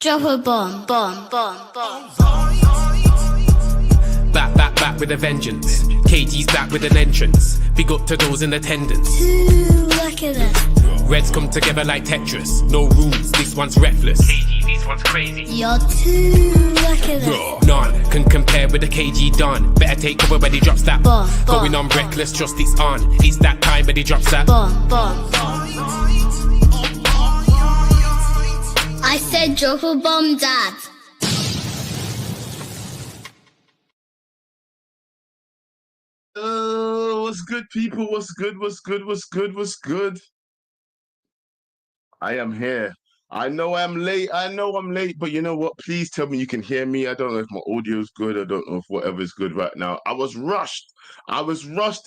Drop a bomb, bomb, bomb, bomb. Back with a vengeance. KG's back with an entrance. Big up to those in attendance. Ooh, look at that. Reds come together like Tetris. No rules, this one's reckless. KG, this one's crazy. You're too look at that. None can compare with the KG Don. Better take cover when he drops that. Bomb, bomb, Going on reckless, just it's on. It's that time when he drops that. Bomb, bomb, bomb. I said drop a bomb, Dad. What's good, people? What's good? I am here. I know I'm late, but you know what? Please tell me you can hear me. I don't know if my audio is good. I don't know if whatever's good right now. I was rushed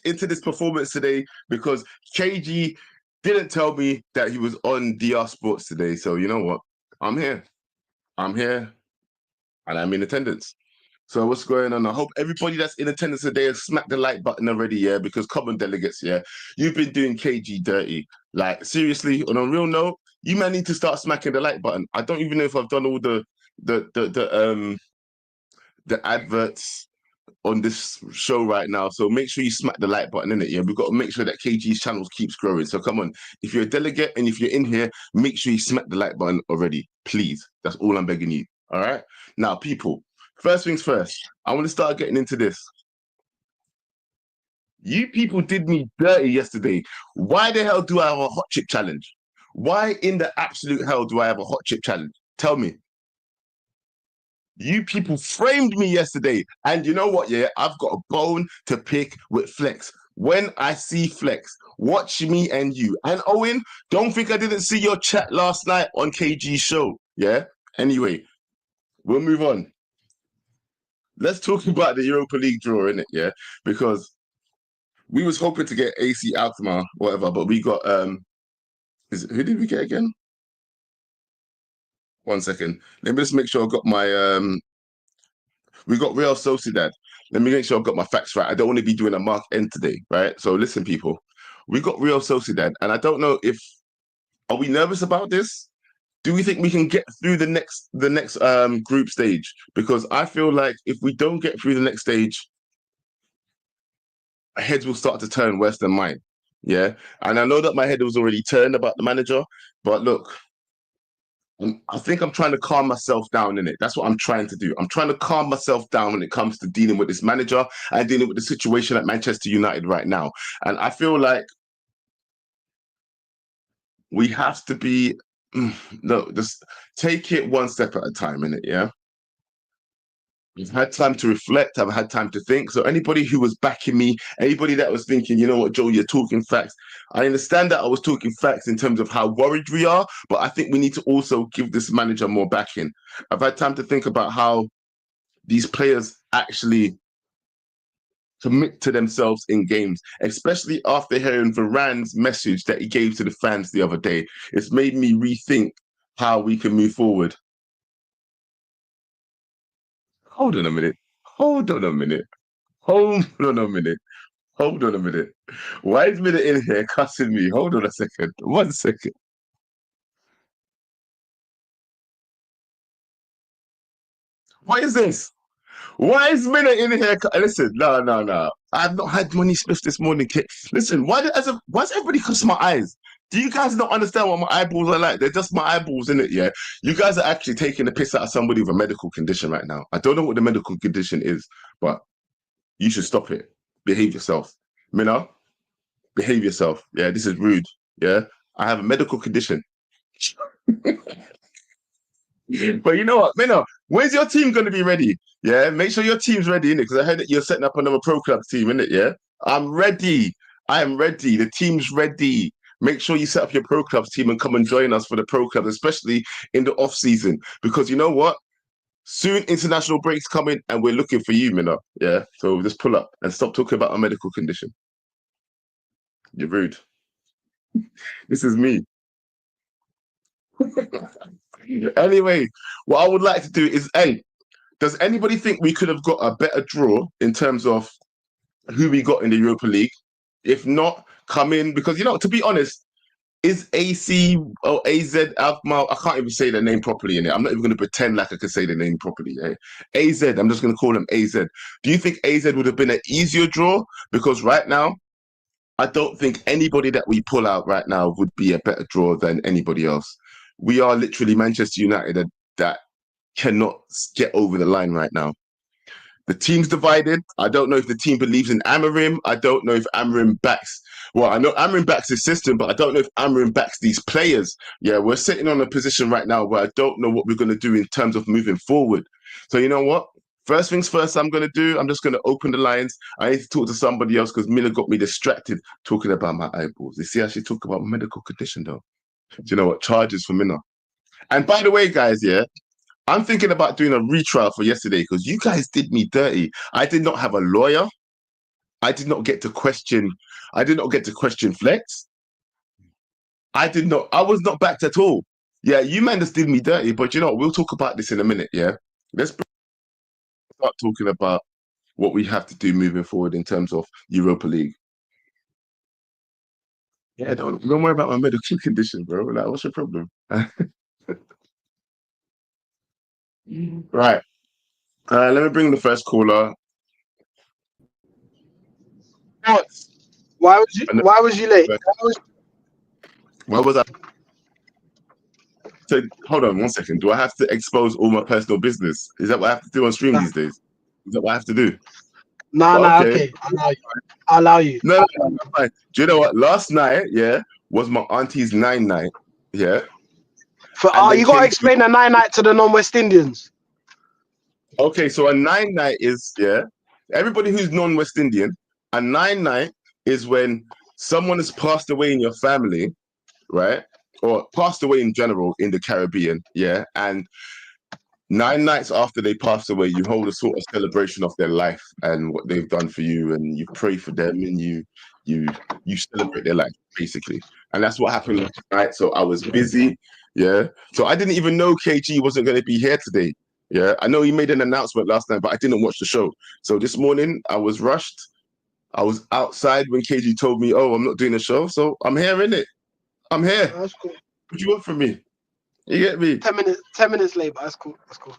into this performance today because KG didn't tell me that he was on DR Sports today. So you know what? I'm here, and I'm in attendance. So what's going on? I hope everybody that's in attendance today has smacked the like button already, yeah? Because common delegates, yeah, you've been doing KG dirty. Like, seriously, on a real note, you might need to start smacking the like button. I don't even know if I've done all the adverts on this show right now. So make sure you smack the like button, innit? Yeah, we've got to make sure that KG's channel keeps growing. So come on, if you're a delegate and if you're in here, make sure you smack the like button already, please. That's all I'm begging you. All right? Now, people. First things first, I want to start getting into this. You people did me dirty yesterday. Why the hell do I have a hot chip challenge? Why in the absolute hell do I have a hot chip challenge? Tell me. You people framed me yesterday. And you know what, yeah? I've got a bone to pick with Flex. When I see Flex, watch me and you. And Owen, don't think I didn't see your chat last night on KG's show, yeah? Anyway, we'll move on. Let's talk about the Europa League draw, innit? Yeah, because we was hoping to get AC Alkmaar, whatever, but we got who did we get again? 1 second. Let me just make sure I got my we got Real Sociedad. Let me make sure I've got my facts right. I don't want to be doing a mark end today, right? So listen, people, we got Real Sociedad, and I don't know if are we nervous about this? Do we think we can get through the next group stage? Because I feel like if we don't get through the next stage, heads will start to turn worse than mine. Yeah. And I know that my head was already turned about the manager, but look, I think I'm trying to calm myself down in it. That's what I'm trying to do. I'm trying to calm myself down when it comes to dealing with this manager and dealing with the situation at Manchester United right now. And I feel like we have to be no, just take it one step at a time, innit, yeah? I've had time to reflect, I've had time to think. So anybody who was backing me, anybody that was thinking, you know what, Joe, you're talking facts. I understand that I was talking facts in terms of how worried we are, but I think we need to also give this manager more backing. I've had time to think about how these players actually commit to themselves in games, especially after hearing Varane's message that he gave to the fans the other day. It's made me rethink how we can move forward. Hold on a minute. Why is Minute in here cussing me? Hold on a second. 1 second. What is this? Why is Minute in here? Listen, no. I've not had money Smith this morning. Listen, why's everybody cuss my eyes? Do you guys not understand what my eyeballs are like? They're just my eyeballs, innit? Yeah. You guys are actually taking the piss out of somebody with a medical condition right now. I don't know what the medical condition is, but you should stop it. Behave yourself. Minna, behave yourself. Yeah, this is rude. Yeah. I have a medical condition. But you know what, Minna, when's your team going to be ready? Yeah, make sure your team's ready, innit? Because I heard that you're setting up another pro club team, innit? Yeah, I'm ready. I am ready. The team's ready. Make sure you set up your pro clubs team and come and join us for the pro clubs, especially in the off season. Because you know what? Soon international breaks coming, and we're looking for you, Minna. Yeah, so just pull up and stop talking about a medical condition. You're rude. This is me. Anyway, what I would like to do is, hey, does anybody think we could have got a better draw in terms of who we got in the Europa League? If not, come in, because, you know, to be honest, Is AC or AZ Alkmaar? I can't even say the name properly in it. I'm not even going to pretend like I can say the name properly. Eh? AZ, I'm just going to call him AZ. Do you think AZ would have been an easier draw? Because right now, I don't think anybody that we pull out right now would be a better draw than anybody else. We are literally Manchester United that cannot get over the line right now. The team's divided. I don't know if the team believes in Amorim. I don't know if Amorim backs. Well, I know Amorim backs his system, but I don't know if Amorim backs these players. Yeah, we're sitting on a position right now where I don't know what we're going to do in terms of moving forward. So you know what? First things first, I'm going to do. I'm just going to open the lines. I need to talk to somebody else because Mila got me distracted talking about my eyeballs. You see how she talk about medical condition though. Do you know what? Charges for Mina. And by the way, guys, yeah, I'm thinking about doing a retrial for yesterday because you guys did me dirty. I did not have a lawyer. I did not get to question. I did not get to question Flex. I did not. I was not backed at all. Yeah, you man just did me dirty. But you know, we'll talk about this in a minute. Yeah, let's start talking about what we have to do moving forward in terms of Europa League. Yeah, don't worry about my medical condition, bro. Like, what's your problem? Right. Let me bring the first caller. Why was you late? Why was I? So hold on 1 second. Do I have to expose all my personal business? Is that what I have to do on stream these days? Is that what I have to do? No, okay. I'll allow you. No, fine. Do you know what? Last night, yeah, was my auntie's 9 night. Yeah. You gotta explain the 9 night to the non-West Indians. Okay, so a 9 night is, yeah, everybody who's non-West Indian, a 9 night is when someone has passed away in your family, right? Or passed away in general in the Caribbean, yeah. And 9 nights after they pass away, you hold a sort of celebration of their life and what they've done for you, and you pray for them, and you celebrate their life basically. And that's what happened last night. So I was busy, yeah. So I didn't even know KG wasn't going to be here today. Yeah, I know he made an announcement last night, but I didn't watch the show. So this morning I was rushed. I was outside when KG told me, "Oh, I'm not doing the show." So I'm here, innit? I'm here. That's cool. What do you want from me? You get me? 10 minutes late, but that's cool. That's cool.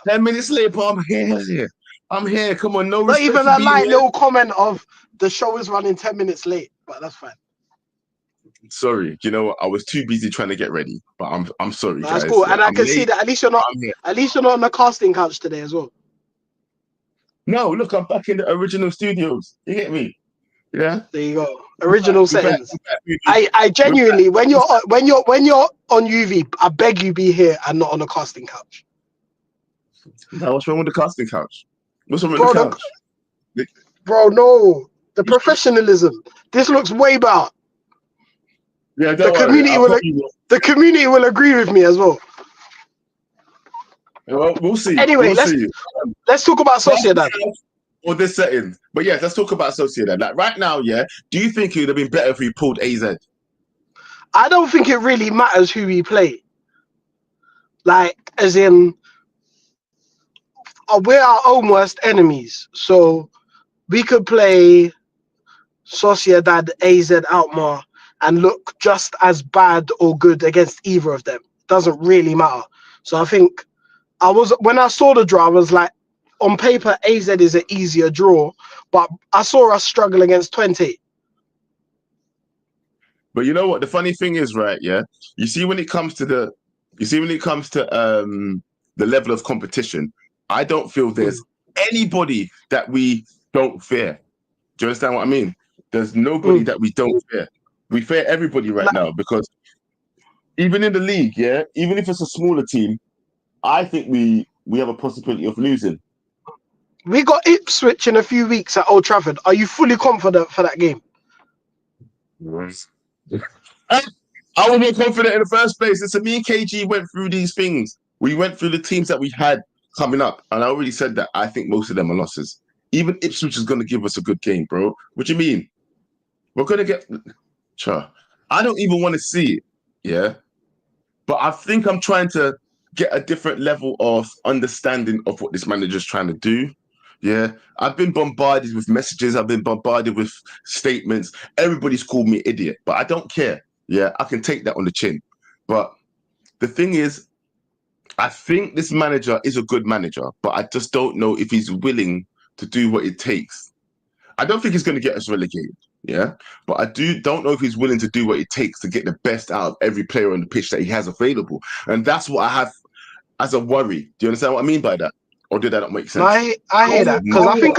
10 minutes late, but I'm here. I'm here. Come on, no. Not even a light little comment of the show is running 10 minutes late, but that's fine. Sorry, you know what? I was too busy trying to get ready, but I'm sorry. That's guys. cool, Yeah, and I can see that at least you're not on the casting couch today as well. No, look, I'm back in the original studios. You get me? Yeah. There you go. Original settings. I genuinely, when you're on UV, I beg you be here and not on the casting couch. Now, what's wrong with the casting couch? What's wrong with the couch? Bro, no, the professionalism. This looks way better. Yeah, the community will agree with me as well. Well, we'll see. Anyway, let's talk about Sociedad. Or this setting. But yeah, let's talk about Sociedad. Like right now, yeah, do you think it would have been better if we pulled AZ? I don't think it really matters who we play. Like, as in, we're our own worst enemies. So we could play Sociedad, AZ, Alkmaar, and look just as bad or good against either of them. Doesn't really matter. So I think when I saw the draw, I was like, on paper, AZ is an easier draw, but I saw us struggle against 20. But you know what? The funny thing is, right? Yeah, you see when it comes to the level of competition, I don't feel there's anybody that we don't fear. Do you understand what I mean? There's nobody that we don't fear. We fear everybody right now because even in the league, yeah, even if it's a smaller team, I think we have a possibility of losing. We got Ipswich in a few weeks at Old Trafford. Are you fully confident for that game? I wasn't confident in the first place. It's me and KG went through these things. We went through the teams that we had coming up, and I already said that I think most of them are losses. Even Ipswich is going to give us a good game, bro. What do you mean? We're going to get... I don't even want to see it, yeah? But I think I'm trying to get a different level of understanding of what this manager's trying to do. Yeah, I've been bombarded with messages. I've been bombarded with statements. Everybody's called me idiot, but I don't care. Yeah, I can take that on the chin. But the thing is, I think this manager is a good manager, but I just don't know if he's willing to do what it takes. I don't think he's going to get us relegated, yeah, but I don't know if he's willing to do what it takes to get the best out of every player on the pitch that he has available, and that's what I have as a worry. Do you understand what I mean by that, or did that not make No, sense? I hear that because I think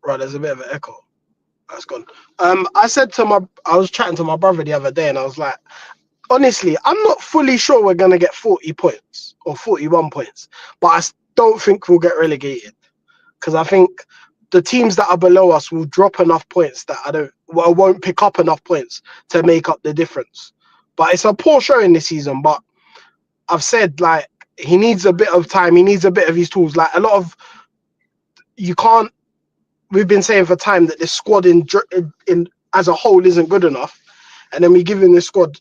right, there's a bit of an echo. That's gone. I was chatting to my brother the other day, and I was like, honestly, I'm not fully sure we're gonna get 40 points or 41 points, but I don't think we'll get relegated because I think the teams that are below us will drop enough points that won't pick up enough points to make up the difference. But it's a poor showing this season. But I've said like he needs a bit of time. He needs a bit of his tools. Like a lot of you can't. We've been saying for time that this squad in as a whole isn't good enough, and then we give him this squad.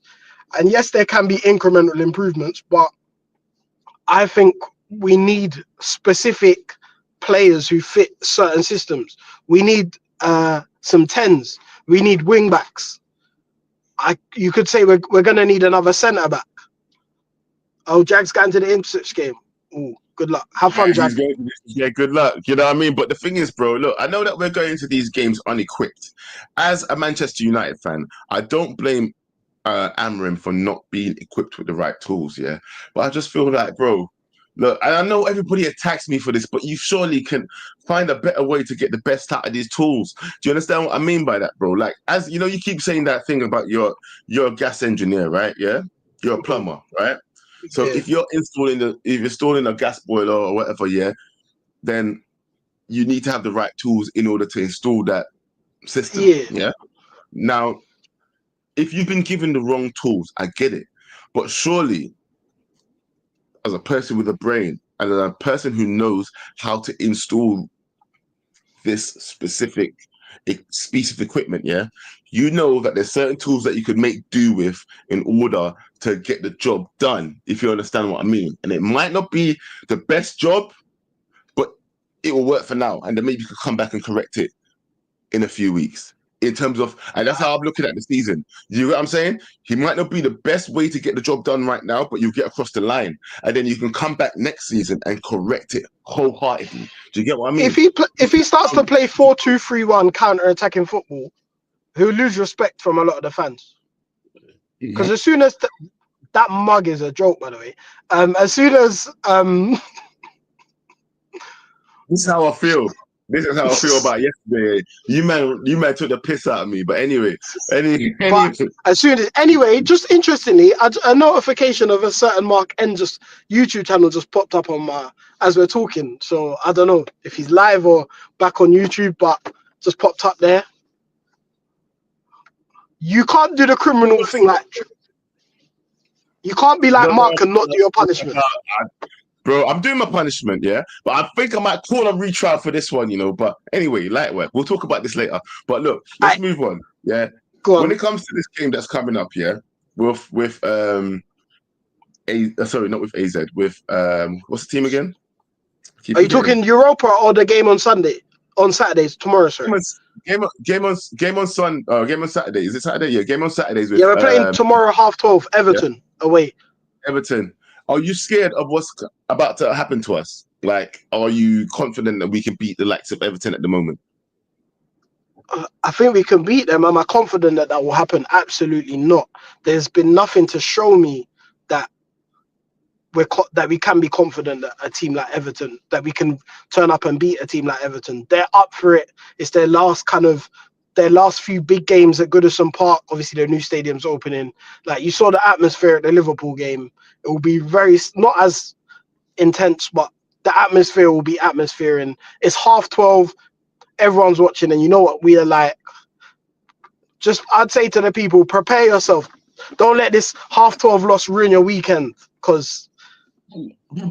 And yes, there can be incremental improvements, but I think we need specific players who fit certain systems. We need some tens. We need wing backs. You could say we're going to need another centre back. Oh, Jack's going to the Ipswich game. Ooh, good luck. Have fun, Jack. Yeah, good luck. You know what I mean? But the thing is, bro, look, I know that we're going into these games unequipped. As a Manchester United fan, I don't blame Amorim for not being equipped with the right tools, yeah? But I just feel like, bro, look, and I know everybody attacks me for this, but you surely can find a better way to get the best out of these tools. Do you understand what I mean by that, bro? Like, as you know, you keep saying that thing about you're a gas engineer, right? Yeah, you're a plumber, right? So Yeah. if you're installing a gas boiler or whatever, yeah, then you need to have the right tools in order to install that system. Yeah. Now, if you've been given the wrong tools, I get it, but surely, as a person with a brain and a person who knows how to install this specific piece of equipment, yeah, you know that there's certain tools that you could make do with in order to get the job done, if you understand what I mean. And it might not be the best job, but it will work for now. And then maybe you could come back and correct it in a few weeks. In terms of, and that's how I'm looking at the season. You know what I'm saying? He might not be the best way to get the job done right now, but you get across the line, and then you can come back next season and correct it wholeheartedly. Do you get what I mean? If he starts to play 4-2-3-1 counter-attacking football, he'll lose respect from a lot of the fans. Because as soon as that mug is a joke, by the way. As soon as this is how I feel. This is how I feel about yesterday. You man took the piss out of me. But anyway. But as soon as just interestingly, a notification of a certain Mark N just YouTube channel just popped up on my as we're talking. So I don't know if he's live or back on YouTube, but just popped up there. You can't do the criminal thing like you can't be like Mark and not do your punishment. Bro, I'm doing my punishment, yeah? But I think I might call a retrial for this one, you know? But anyway, light work. We'll talk about this later. But look, let's move on, yeah? When it comes to this game that's coming up, yeah? With sorry, not with AZ, with what's the team again? Are you talking Europa or the game on Sunday? On Saturdays, tomorrow, sorry. Game on Saturday. Is it Saturday? Yeah, game on Saturdays. Yeah, we're playing tomorrow 12:30, Everton away. Everton. Are you scared of what's about to happen to us? Like, are you confident that we can beat the likes of Everton at the moment? I think we can beat them. Am I confident that will happen? Absolutely not. There's been nothing to show me that we can be confident that a team like Everton, that we can turn up and beat a team like Everton. They're up for it. It's their last few big games at Goodison Park. Obviously, their new stadium's opening. Like you saw the atmosphere at the Liverpool game. It will be not as intense, but the atmosphere will be atmosphere. And it's 12:30. Everyone's watching, and you know what we are like. I'd say to the people, prepare yourself. Don't let this 12:30 loss ruin your weekend, because.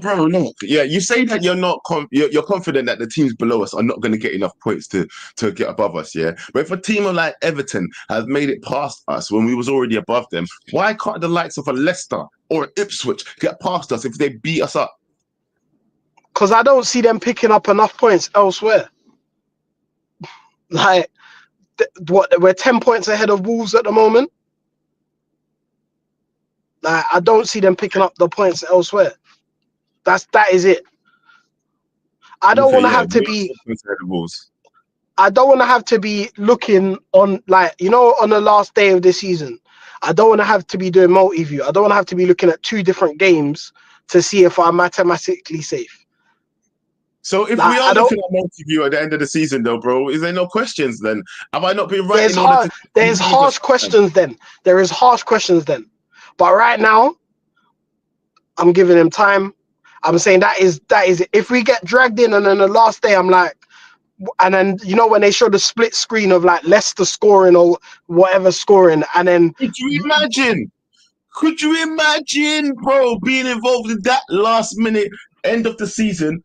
Bro, no. Yeah, you say that you're not you're confident that the teams below us are not going to get enough points to get above us, yeah? But if a team like Everton has made it past us when we was already above them, why can't the likes of a Leicester or an Ipswich get past us if they beat us up? Because I don't see them picking up enough points elsewhere. Like, we're 10 points ahead of Wolves at the moment. Like, I don't see them picking up the points elsewhere. That is it. I don't Okay, want to yeah, have to we be. are inside the rules. I don't want to have to be looking on, like, on the last day of the season. I don't want to have to be doing multi-view. I don't want to have to be looking at 2 different games to see if I'm mathematically safe. So if Like, we are I don't. looking at multi-view at the end of the season, though, bro, is there no questions then? Have I not been right There's in order hard. to There's manager? harsh questions then. There is harsh questions then. But right now, I'm giving him time. I'm saying that is it. If we get dragged in and then the last day, I'm like, and then when they show the split screen of like Leicester scoring or whatever scoring, and then Could you imagine? Could you imagine, bro, being involved in that last minute end of the season,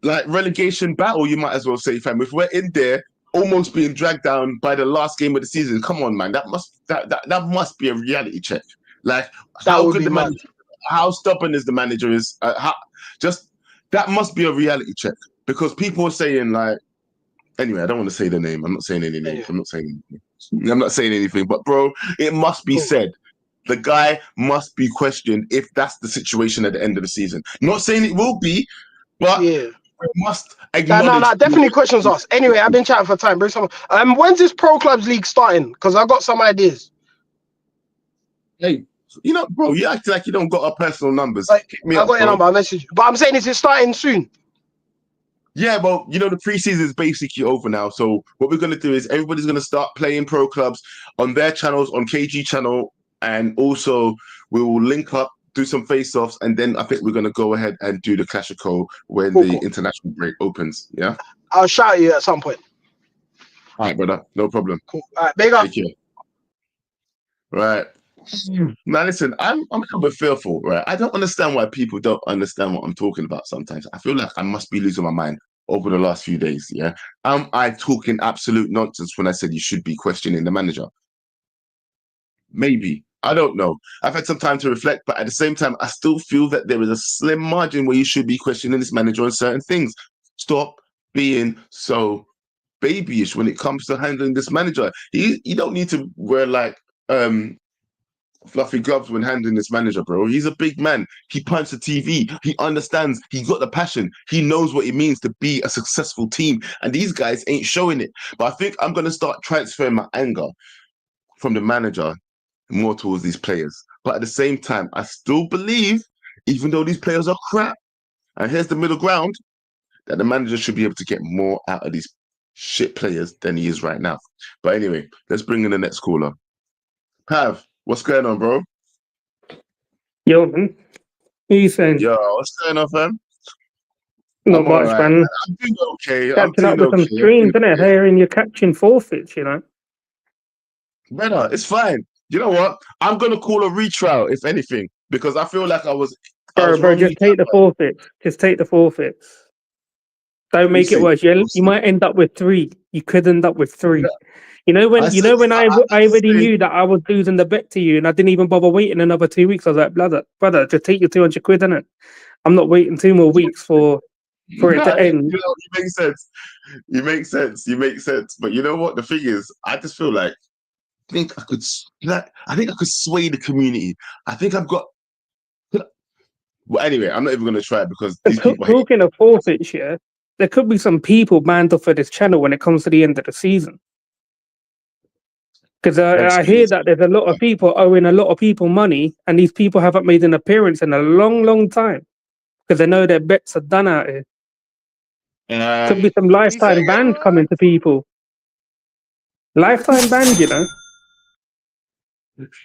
like relegation battle? You might as well say, fam. If we're in there, almost being dragged down by the last game of the season, come on, man. That must be a reality check. Like, that how would good be the mad. manager, how stubborn is the manager is. Just that must be a reality check because people are saying like. Anyway, I don't want to say the name. I'm not saying any names. Anyway, I'm not saying anything. I'm not saying anything. But bro, it must be cool. said. The guy must be questioned if that's the situation at the end of the season. Not saying it will be, but Yeah. we must No, acknowledge. definitely questions asked. Anyway, I've been chatting for time. Bring someone. When's this Pro Clubs League starting? Because I got some ideas. Hey, bro, you act like you don't got our personal numbers. Like, Hit me I up, got your bro. number. I message you. But I'm saying, is it starting soon? Yeah, well, the preseason is basically over now. So what we're gonna do is everybody's gonna start playing pro clubs on their channels, on KG channel, and also we will link up, do some face-offs, and then I think we're gonna go ahead and do the Clash of Co when Cool, the cool. international break opens. Yeah. I'll shout you at some point. All right, brother. No problem. Cool. All right, big up. Take care. Right. Now listen, I'm a little bit fearful, right? I don't understand why people don't understand what I'm talking about sometimes. I feel like I must be losing my mind over the last few days, yeah? Am I talking absolute nonsense when I said you should be questioning the manager? Maybe. I don't know. I've had some time to reflect, but at the same time, I still feel that there is a slim margin where you should be questioning this manager on certain things. Stop being so babyish when it comes to handling this manager. You don't need to wear like fluffy gloves when handling this manager, bro. He's a big man. He punts the TV. He understands. He got the passion. He knows what it means to be a successful team. And these guys ain't showing it. But I think I'm going to start transferring my anger from the manager more towards these players. But at the same time, I still believe, even though these players are crap, and here's the middle ground, that the manager should be able to get more out of these shit players than he is right now. But anyway, let's bring in the next caller. Pav, what's going on, bro? Yo, man. What are you saying? Yo, what's going on, fam? Not I'm all much, right, man. man. I'm doing okay. I'm Catching up doing with some okay. streams, innit? Hearing you're catching forfeits, you know? Brother, it's fine. You know what? I'm gonna call a retrial, if anything, because I feel like I was Bro, just wrongly take the judged. forfeits. Just take the forfeits. Don't We'll make it see. worse. We'll You see. might end up with 3. You could end up with 3. I You said, know when I already say, knew that I was losing the bet to you, and I didn't even bother waiting another 2 weeks. I was like, brother, just take your 200 quid, innit? I'm not waiting 2 more weeks for it to end. you make sense. You make sense. You make sense. But you know what? The thing is, I just feel like I think I could sway the community. I think I've got. Well, anyway, I'm not even gonna try because And these people hate. talking of forfeits, yeah, there could be some people banned off of this channel when it comes to the end of the season. Because I hear Excuse. that there's a lot of people owing a lot of people money, and these people haven't made an appearance in a long, long time because they know their bets are done out here. Could be some He said, lifetime bans coming to people. Lifetime bans, you know.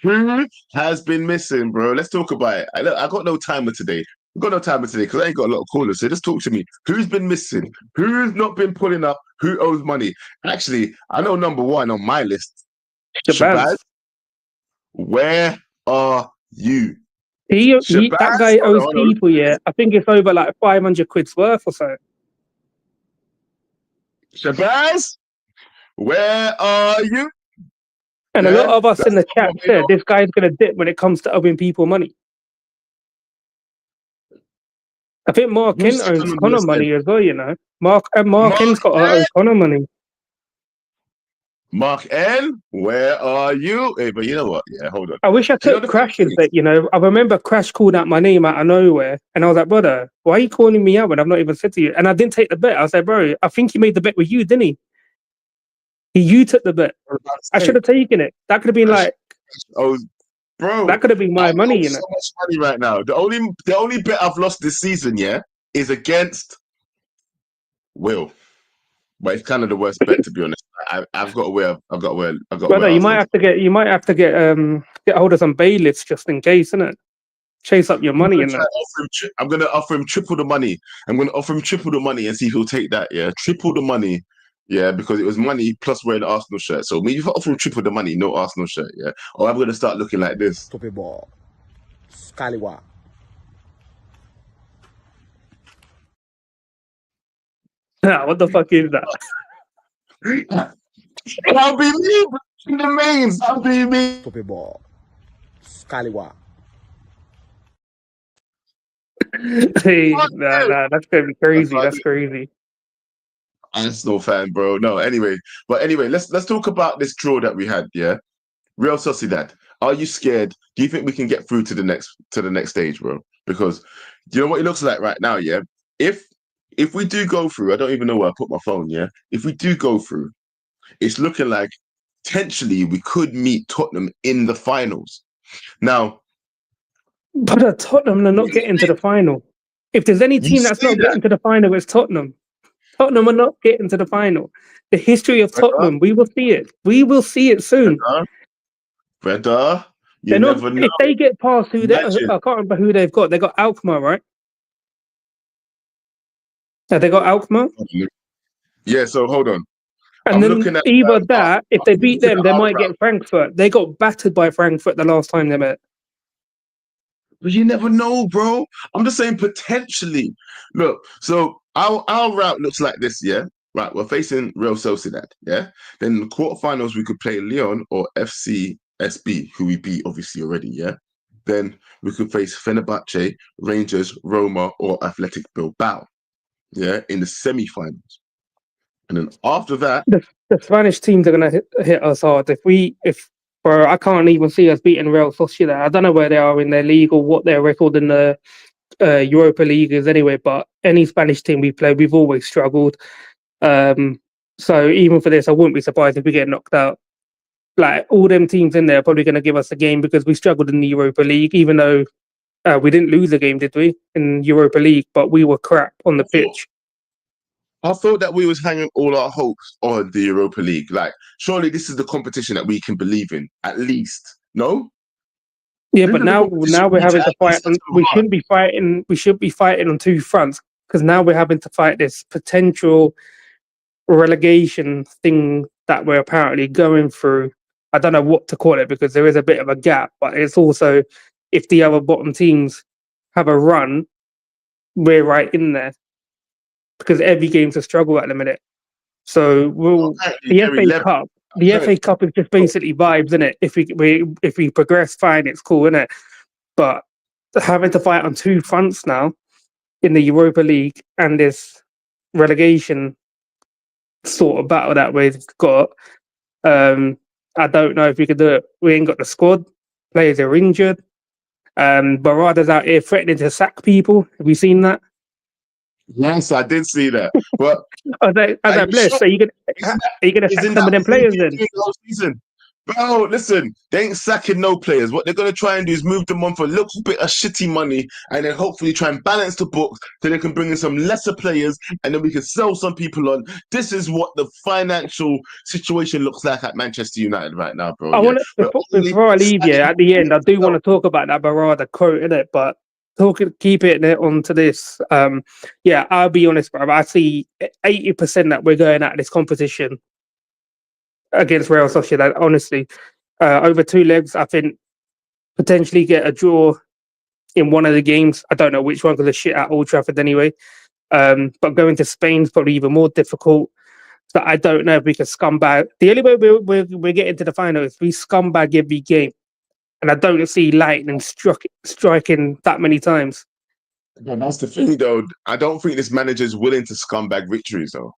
who has been missing, bro? Let's talk about it. I got no timer today. I've got no timer today because I ain't got a lot of callers. So just talk to me. Who's been missing? Who's not been pulling up? Who owes money? Actually, I know number one on my list. Shabazz, Shabazz. where are you? That Shabazz, guy hold on, owes hold on. people, yeah. I think it's over like 500 quid's worth or so. Shabazz, where are you? And a lot Yeah, of us in that's the what I chat want to said know. this guy's going to dip when it comes to owing people money. I think Mark Who's Kent second owns on the Connor list then? money as well, you know. Mark Mark Kent's got to owe Kent. Connor money. Mark N, where are you? Hey, but you know what? Yeah, hold on. I wish I Do you know took the funny Crash's thing? bet, you know. I remember Crash called out my name out of nowhere, and I was like, brother, why are you calling me out when I've not even said to you? And I didn't take the bet. I was like, bro, I think he made the bet with you, didn't he? You took the bet. I was about I to should say, have taken it. That could have been Crash. like, Oh, bro, that could have been I my money, owe you so know. much money right now. The only bet I've lost this season, yeah, is against Will. But it's kind of the worst bet, to be honest. I've got to wear Brother, Arsenal. you might have to get hold of some bailiffs just in case, innit? Chase up your I'm money gonna and try that. offer him. I'm gonna offer him triple the money. I'm gonna offer him triple the money and see if he'll take that. Yeah, triple the money. Yeah, because it was money plus wearing an Arsenal shirt. So maybe if I offer him triple the money, no Arsenal shirt. Yeah, or I'm gonna start looking like this. Stupid ball. Scallywag. What the fuck is that? I'll be me in the mains. I'll be me. Stupid ball. Scallywag. Hey, nah, that's gonna be crazy. I'm That's crazy. Arsenal fan, bro. No, anyway, let's talk about this draw that we had. Yeah, Real Sociedad. Are you scared? Do you think we can get through to the next stage, bro? Because you know what it looks like right now. Yeah, if we do go through, I don't even know where I put my phone. Yeah, if we do go through, it's looking like potentially we could meet Tottenham in the finals. Now, But Tottenham are not getting to the final. If there's any you team that's say not getting to the final, it's Tottenham. Tottenham are not getting to the final. The history of that, Tottenham, we will see it. We will see it soon. brother, you They're not. never know. If they get past Imagine. I can't remember who they've got. They got Alkmaar, right? Yeah, they got Alkmaar, Yeah, so hold on. and I'm then looking at either that, if they I'm beat looking them, at they our might route. get Frankfurt. They got battered by Frankfurt the last time they met. But you never know, bro. I'm just saying potentially. Look, so our route looks like this, yeah? Right, we're facing Real Sociedad, yeah? Then in the quarterfinals, we could play Lyon or FC SB, who we beat obviously already, yeah? Then we could face Fenerbahce, Rangers, Roma, or Athletic Bilbao, yeah, in the semi-finals. And then after that, The Spanish teams are gonna hit us hard. Bro, I can't even see us beating Real Sociedad. I don't know where they are in their league or what their record in the Europa League is anyway. But any Spanish team we play, we've always struggled. So even for this, I wouldn't be surprised if we get knocked out. Like all them teams in there are probably going to give us a game because we struggled in the Europa League, even though we didn't lose a game, did we, in Europa League? But we were crap on the pitch. I thought that we was hanging all our hopes on the Europa League. Like, surely this is the competition that we can believe in, at least. No? Yeah, This but is the now competition we're we can having to at fight. least have We some heart. shouldn't be fighting. We should be fighting on two fronts because now we're having to fight this potential relegation thing that we're apparently going through. I don't know what to call it because there is a bit of a gap, but it's also if the other bottom teams have a run, we're right in there because every game's a struggle at the minute. So Apparently, the they're FA 11. Cup. The FA Cup is just basically vibes, isn't it? If we progress, fine, it's cool, isn't it? But having to fight on two fronts now in the Europa League and this relegation sort of battle that we've got, I don't know if we could do it. We ain't got the squad. Players are injured. Barada's out here threatening to sack people. Have you seen that? Yes, I did see that. But I was like, bless. sure? Are you gonna sack Isn't some that of them what they've players been then? doing the whole season? Bro, listen, they ain't sacking no players. What they're going to try and do is move them on for a little bit of shitty money and then hopefully try and balance the books so they can bring in some lesser players and then we can sell some people on. This is what the financial situation looks like at Manchester United right now, bro. I Yeah, want to before I leave you at the end. I do want to talk about that Barada quote in it, but keep it onto this. Yeah, I'll be honest, bro. I see 80% that we're going at this competition against Real Sociedad. Honestly, over two legs, I think potentially get a draw in one of the games. I don't know which one because of shit at Old Trafford anyway. But going to Spain's probably even more difficult. So I don't know if we can scumbag. The only way we're getting to the final is we scumbag every game, and I don't see Lightning striking that many times. Yeah, that's the thing, though. I don't think this manager is willing to scumbag victories, though.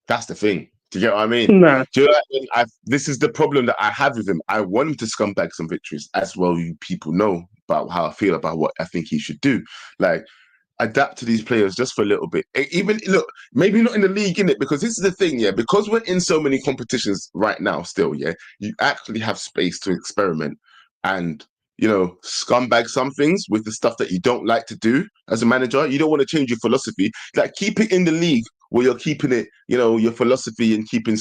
That's the thing. Do you get what I mean? No. Do you know what I mean? This is the problem that I have with him. I want him to scumbag some victories, as well. You people know about how I feel about what I think he should do. Like, adapt to these players just for a little bit. Even look, maybe not in the league, in it, because this is the thing, yeah. Because we're in so many competitions right now, still, yeah. You actually have space to experiment and scumbag some things with the stuff that you don't like to do as a manager. You don't want to change your philosophy. Like, keep it in the league where you're keeping it, your philosophy and keeping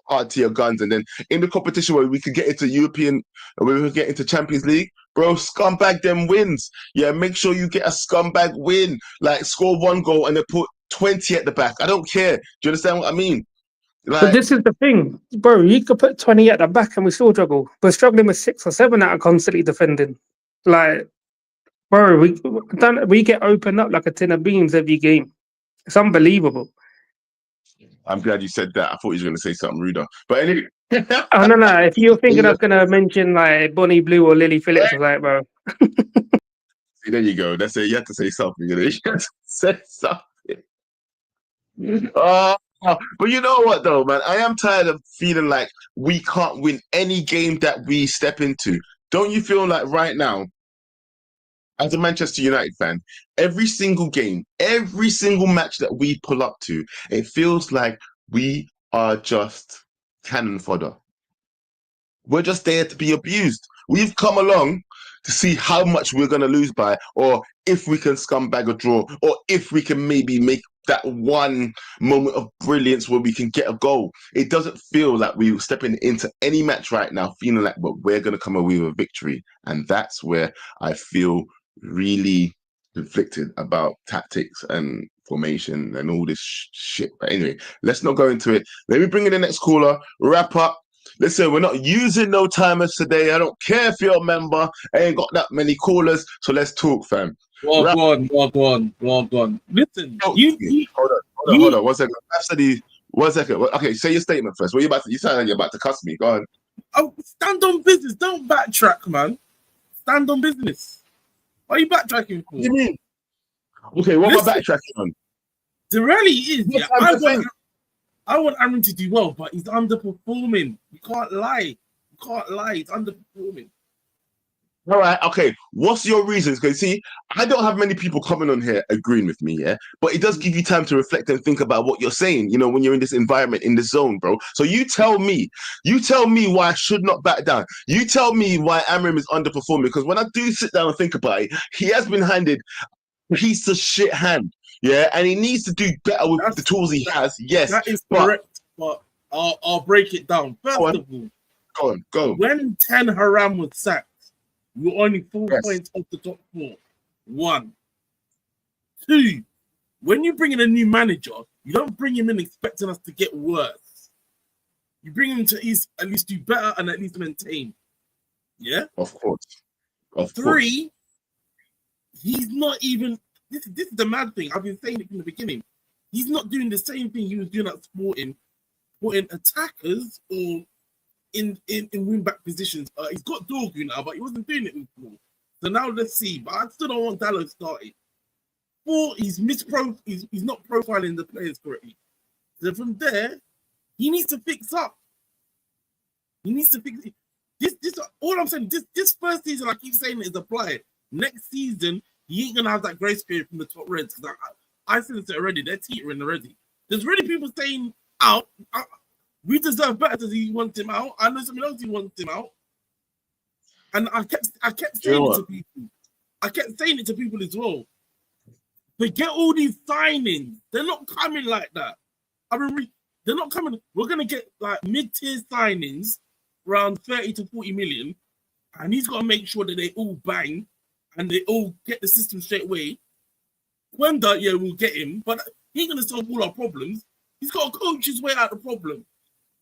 hard to your guns, and then in the competition where we could get into European, where we could get into Champions League, bro, scumbag them wins. Yeah, make sure you get a scumbag win. Like, score 1 goal and then put 20 at the back. I don't care. Do you understand what I mean? But Like, this is the thing, bro. You could put 20 at the back and we still struggle. We're struggling with 6 or 7 that are constantly defending. Like, bro, we get opened up like a tin of beans every game. It's unbelievable. I'm glad you said that. I thought you were going to say something ruder. But anyway. Oh, no. If you're thinking I was going to mention like Bonnie Blue or Lily Phillips, I was like, bro. See, there you go. That's it. You have to say something. You have to say something. But you know what, though, man? I am tired of feeling like we can't win any game that we step into. Don't you feel like right now, as a Manchester United fan, every single game, every single match that we pull up to, it feels like we are just cannon fodder. We're just there to be abused. We've come along to see how much we're going to lose by, or if we can scumbag a draw, or if we can maybe make that one moment of brilliance where we can get a goal. It doesn't feel like we're stepping into any match right now feeling like we're going to come away with a victory. And that's where I feel really conflicted about tactics and formation and all this shit. But anyway, let's not go into it. Let me bring in the next caller, wrap up. Listen, we're not using no timers today. I don't care if you're a member. I ain't got that many callers, so let's talk, fam. Go on. Listen, Hold on. 1 second. Absolutely. 1 second. Okay, say your statement first. What you sound like you're about to cuss me. Go on. Oh, stand on business. Don't backtrack, man. Stand on business. What are you backtracking for? What do you mean? Okay, what am I backtracking on? The reality is, yeah, I want Amorim to do well, but he's underperforming. You can't lie. He's underperforming. All right, okay. What's your reasons? Because see, I don't have many people coming on here agreeing with me, yeah? But it does give you time to reflect and think about what you're saying, when you're in this environment, in this zone, bro. So you tell me why I should not back down. You tell me why Amorim is underperforming, because when I do sit down and think about it, he has been handed a piece of shit hand, yeah? And he needs to do better with the tools he has, yes. That is correct, but I'll break it down. First of all, go. When Ten Haram was sacked, you're only 4 points off the top 4. 1. 2. When you bring in a new manager, you don't bring him in expecting us to get worse. You bring him to at least do better and at least maintain. Yeah? Of course. 3, he's not even... This is the mad thing. I've been saying it from the beginning. He's not doing the same thing he was doing at Sporting, putting attackers or in wing-back positions. He's got Dorgu now, but he wasn't doing it before. So now let's see. But I still don't want Dallo started. 4, he's not profiling the players correctly. So from there, he needs to fix up. He needs to fix it. This all I'm saying, this first season, I keep saying it is applied. Next season, he ain't gonna have that grace period from the top reds. Because I said it already, they're teetering already. There's already people saying out. We deserve better because he wants him out. I know someone else he wants him out. And I kept saying it to people. I kept saying it to people as well. Forget all these signings. They're not coming like that. They're not coming. We're going to get like mid-tier signings around 30 to 40 million. And he's got to make sure that they all bang and they all get the system straight away. Wenda, yeah, we'll get him. But he ain't going to solve all our problems. He's got to coach his way out of the problem.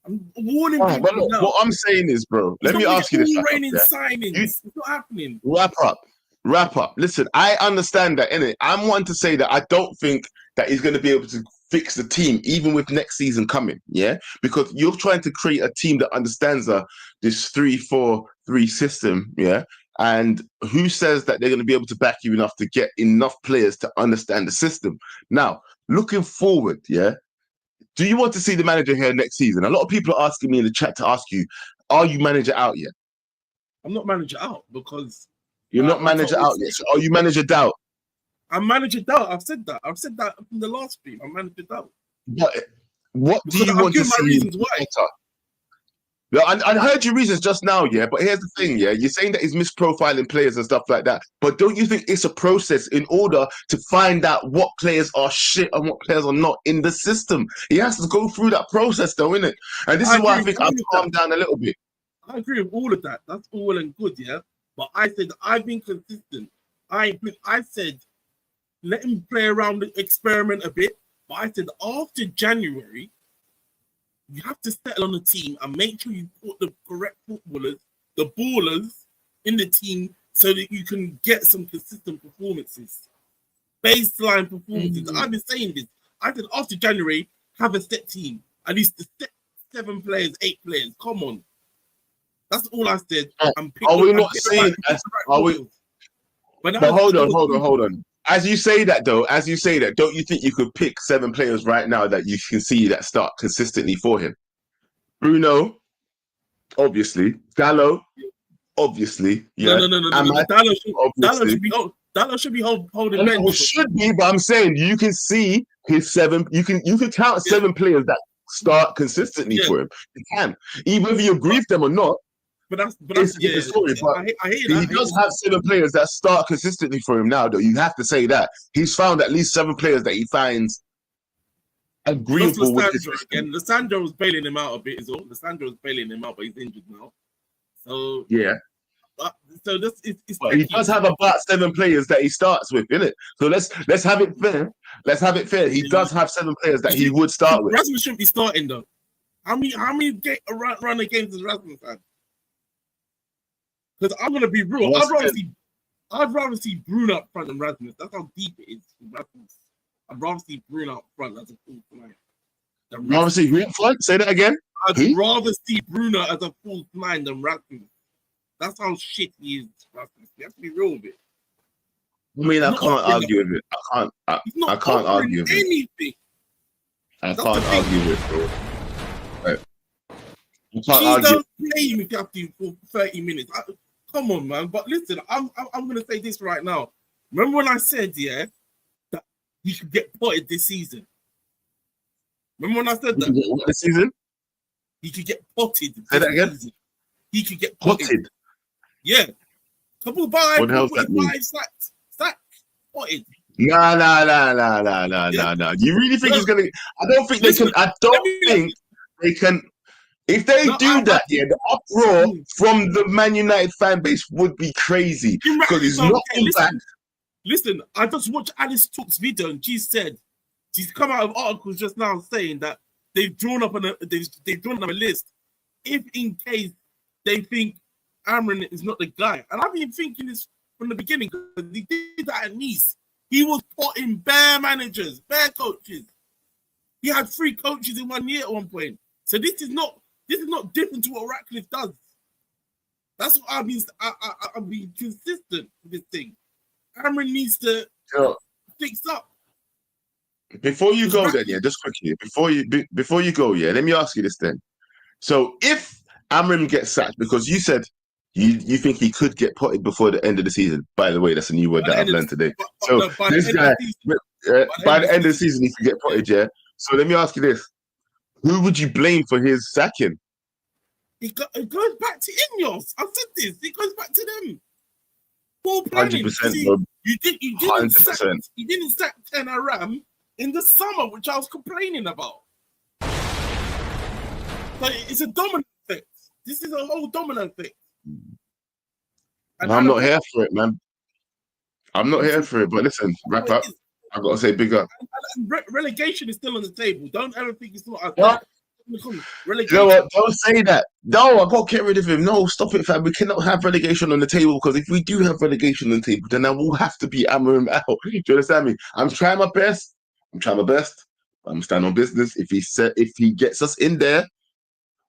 I'm warning people look, now. what I'm saying is, bro, let me ask you this. Signings. It's not happening. Wrap up. Listen, I understand that, innit? I'm one to say that I don't think that he's going to be able to fix the team, even with next season coming, yeah? Because you're trying to create a team that understands this 3-4-3 system, yeah? And who says that they're going to be able to back you enough to get enough players to understand the system? Now, looking forward, yeah? Do you want to see the manager here next season? A lot of people are asking me in the chat to ask you, are you manager out yet? I'm not manager out because You're not manager out yet. So are you manager out? I'm manager out. I've said that. I've said that in the last stream. I'm manager out. What do you want to see? Reasons why. Better? Yeah, I heard your reasons just now, yeah. But here's the thing, yeah. You're saying that he's misprofiling players and stuff like that. But don't you think it's a process in order to find out what players are shit and what players are not in the system? He has to go through that process, though, innit? And this is why I think I've calmed down a little bit. I agree with all of that. That's all well and good, yeah. But I said I've been consistent. I said let him play around, experiment a bit. But I said after January, you have to settle on the team and make sure you put the correct footballers, the ballers in the team so that you can get some consistent performances, baseline performances. I've been saying this. I said after January, have a set team, at least the 7 players, 8 players. Come on. That's all I said. Are we not seeing? Are we? But hold on. As you say that, don't you think you could pick 7 players right now that you can see that start consistently for him? Bruno, obviously. Gallo, obviously. Yeah. No. Dallo should be holding bench. Should be, but I'm saying you can see his 7. You can count 7 players that start consistently for him. You can, even if you agree with them or not. But that's the story. But I hear that. He does have 7 players that start consistently for him now, though. You have to say that he's found at least 7 players that he finds agreeable with his system. Lissandro was bailing him out a bit, is all. Lissandro was bailing him out, but he's injured now. So yeah. So this it's but he does have about 7 players that he starts with, innit? So let's have it fair. Let's have it fair. He does have 7 players that he would start with. Rasmus shouldn't be starting though. How many run of games does Rasmus have? Because I'm gonna be real. I'd rather see Bruno up front than Rasmus. That's how deep it is for Rasmus. I'd rather see Bruno up front as a full nine. Rather see who up front? Say that again. I'd rather see Bruno as a full 9 than Rasmus. That's how shit he is, Rasmus. You have to be real with it. I mean, I can't argue with it. I can't argue with it. Anything. I can't argue with it, bro. Right. I can't argue. Don't play him if you have to for 30 minutes. Come on, man. But listen, I'm going to say this right now. Remember when I said, yeah, that he could get potted this season? Remember when I said that? What this season? He could get potted. Say that again? Season. He could get potted. Yeah. Couple by, what the hell's that mean? Sack, potted. No. You really think he's gonna? I don't think they can. I don't think they can. If they do that, the uproar from the Man United fan base would be crazy because he's not back. Listen, I just watched Alice Took's video and she's come out of articles just now saying that they've drawn up they've drawn up a list if in case they think Amorim is not the guy. And I've been thinking this from the beginning because he did that at Nice. He was putting bare managers, bare coaches. He had 3 coaches in 1 year at one point. So this is not different to what Ratcliffe does. That's what I'll be consistent with this thing. Amorim needs to fix up. Before you go, then, just quickly. Before you go, let me ask you this then. So if Amorim gets sacked, because you said you think he could get potted before the end of the season. By the way, that's a new word that I've learned today. By the end of the season, he can get potted, yeah? So let me ask you this. Who would you blame for his sacking? It goes back to Ineos. I said this. It goes back to them. Poor planning. 100%, bro. You didn't sack Ten Aram in the summer, which I was complaining about. So it's a dominant effect. This is a whole dominant effect. I'm not here for it, man. I'm not here for it. But listen, wrap up. I've got to say big up. Relegation is still on the table. Don't ever think it's not. You know what? Don't say that. No, I got to get rid of him. No, stop it, fam. We cannot have relegation on the table because if we do have relegation on the table, then I will have to be Amorim out. Do you understand me? I'm trying my best. I'm standing on business. If he gets us in there,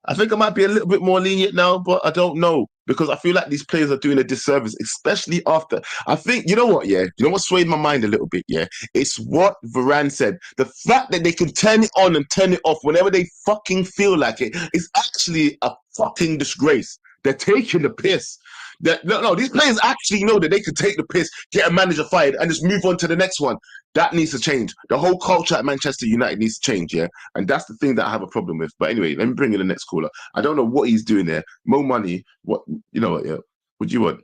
I think I might be a little bit more lenient now, but I don't know. because I feel like these players are doing a disservice, especially after. I think, you know what, yeah? You know what swayed my mind a little bit, yeah? It's what Varane said. The fact that they can turn it on and turn it off whenever they fucking feel like it is actually a fucking disgrace. They're taking the piss. No, these players actually know that they can take the piss, get a manager fired, and just move on to the next one. That needs to change. The whole culture at Manchester United needs to change, yeah? And that's the thing that I have a problem with. But anyway, let me bring in the next caller. I don't know what he's doing there. More money. What, you know what, yeah? What do you want?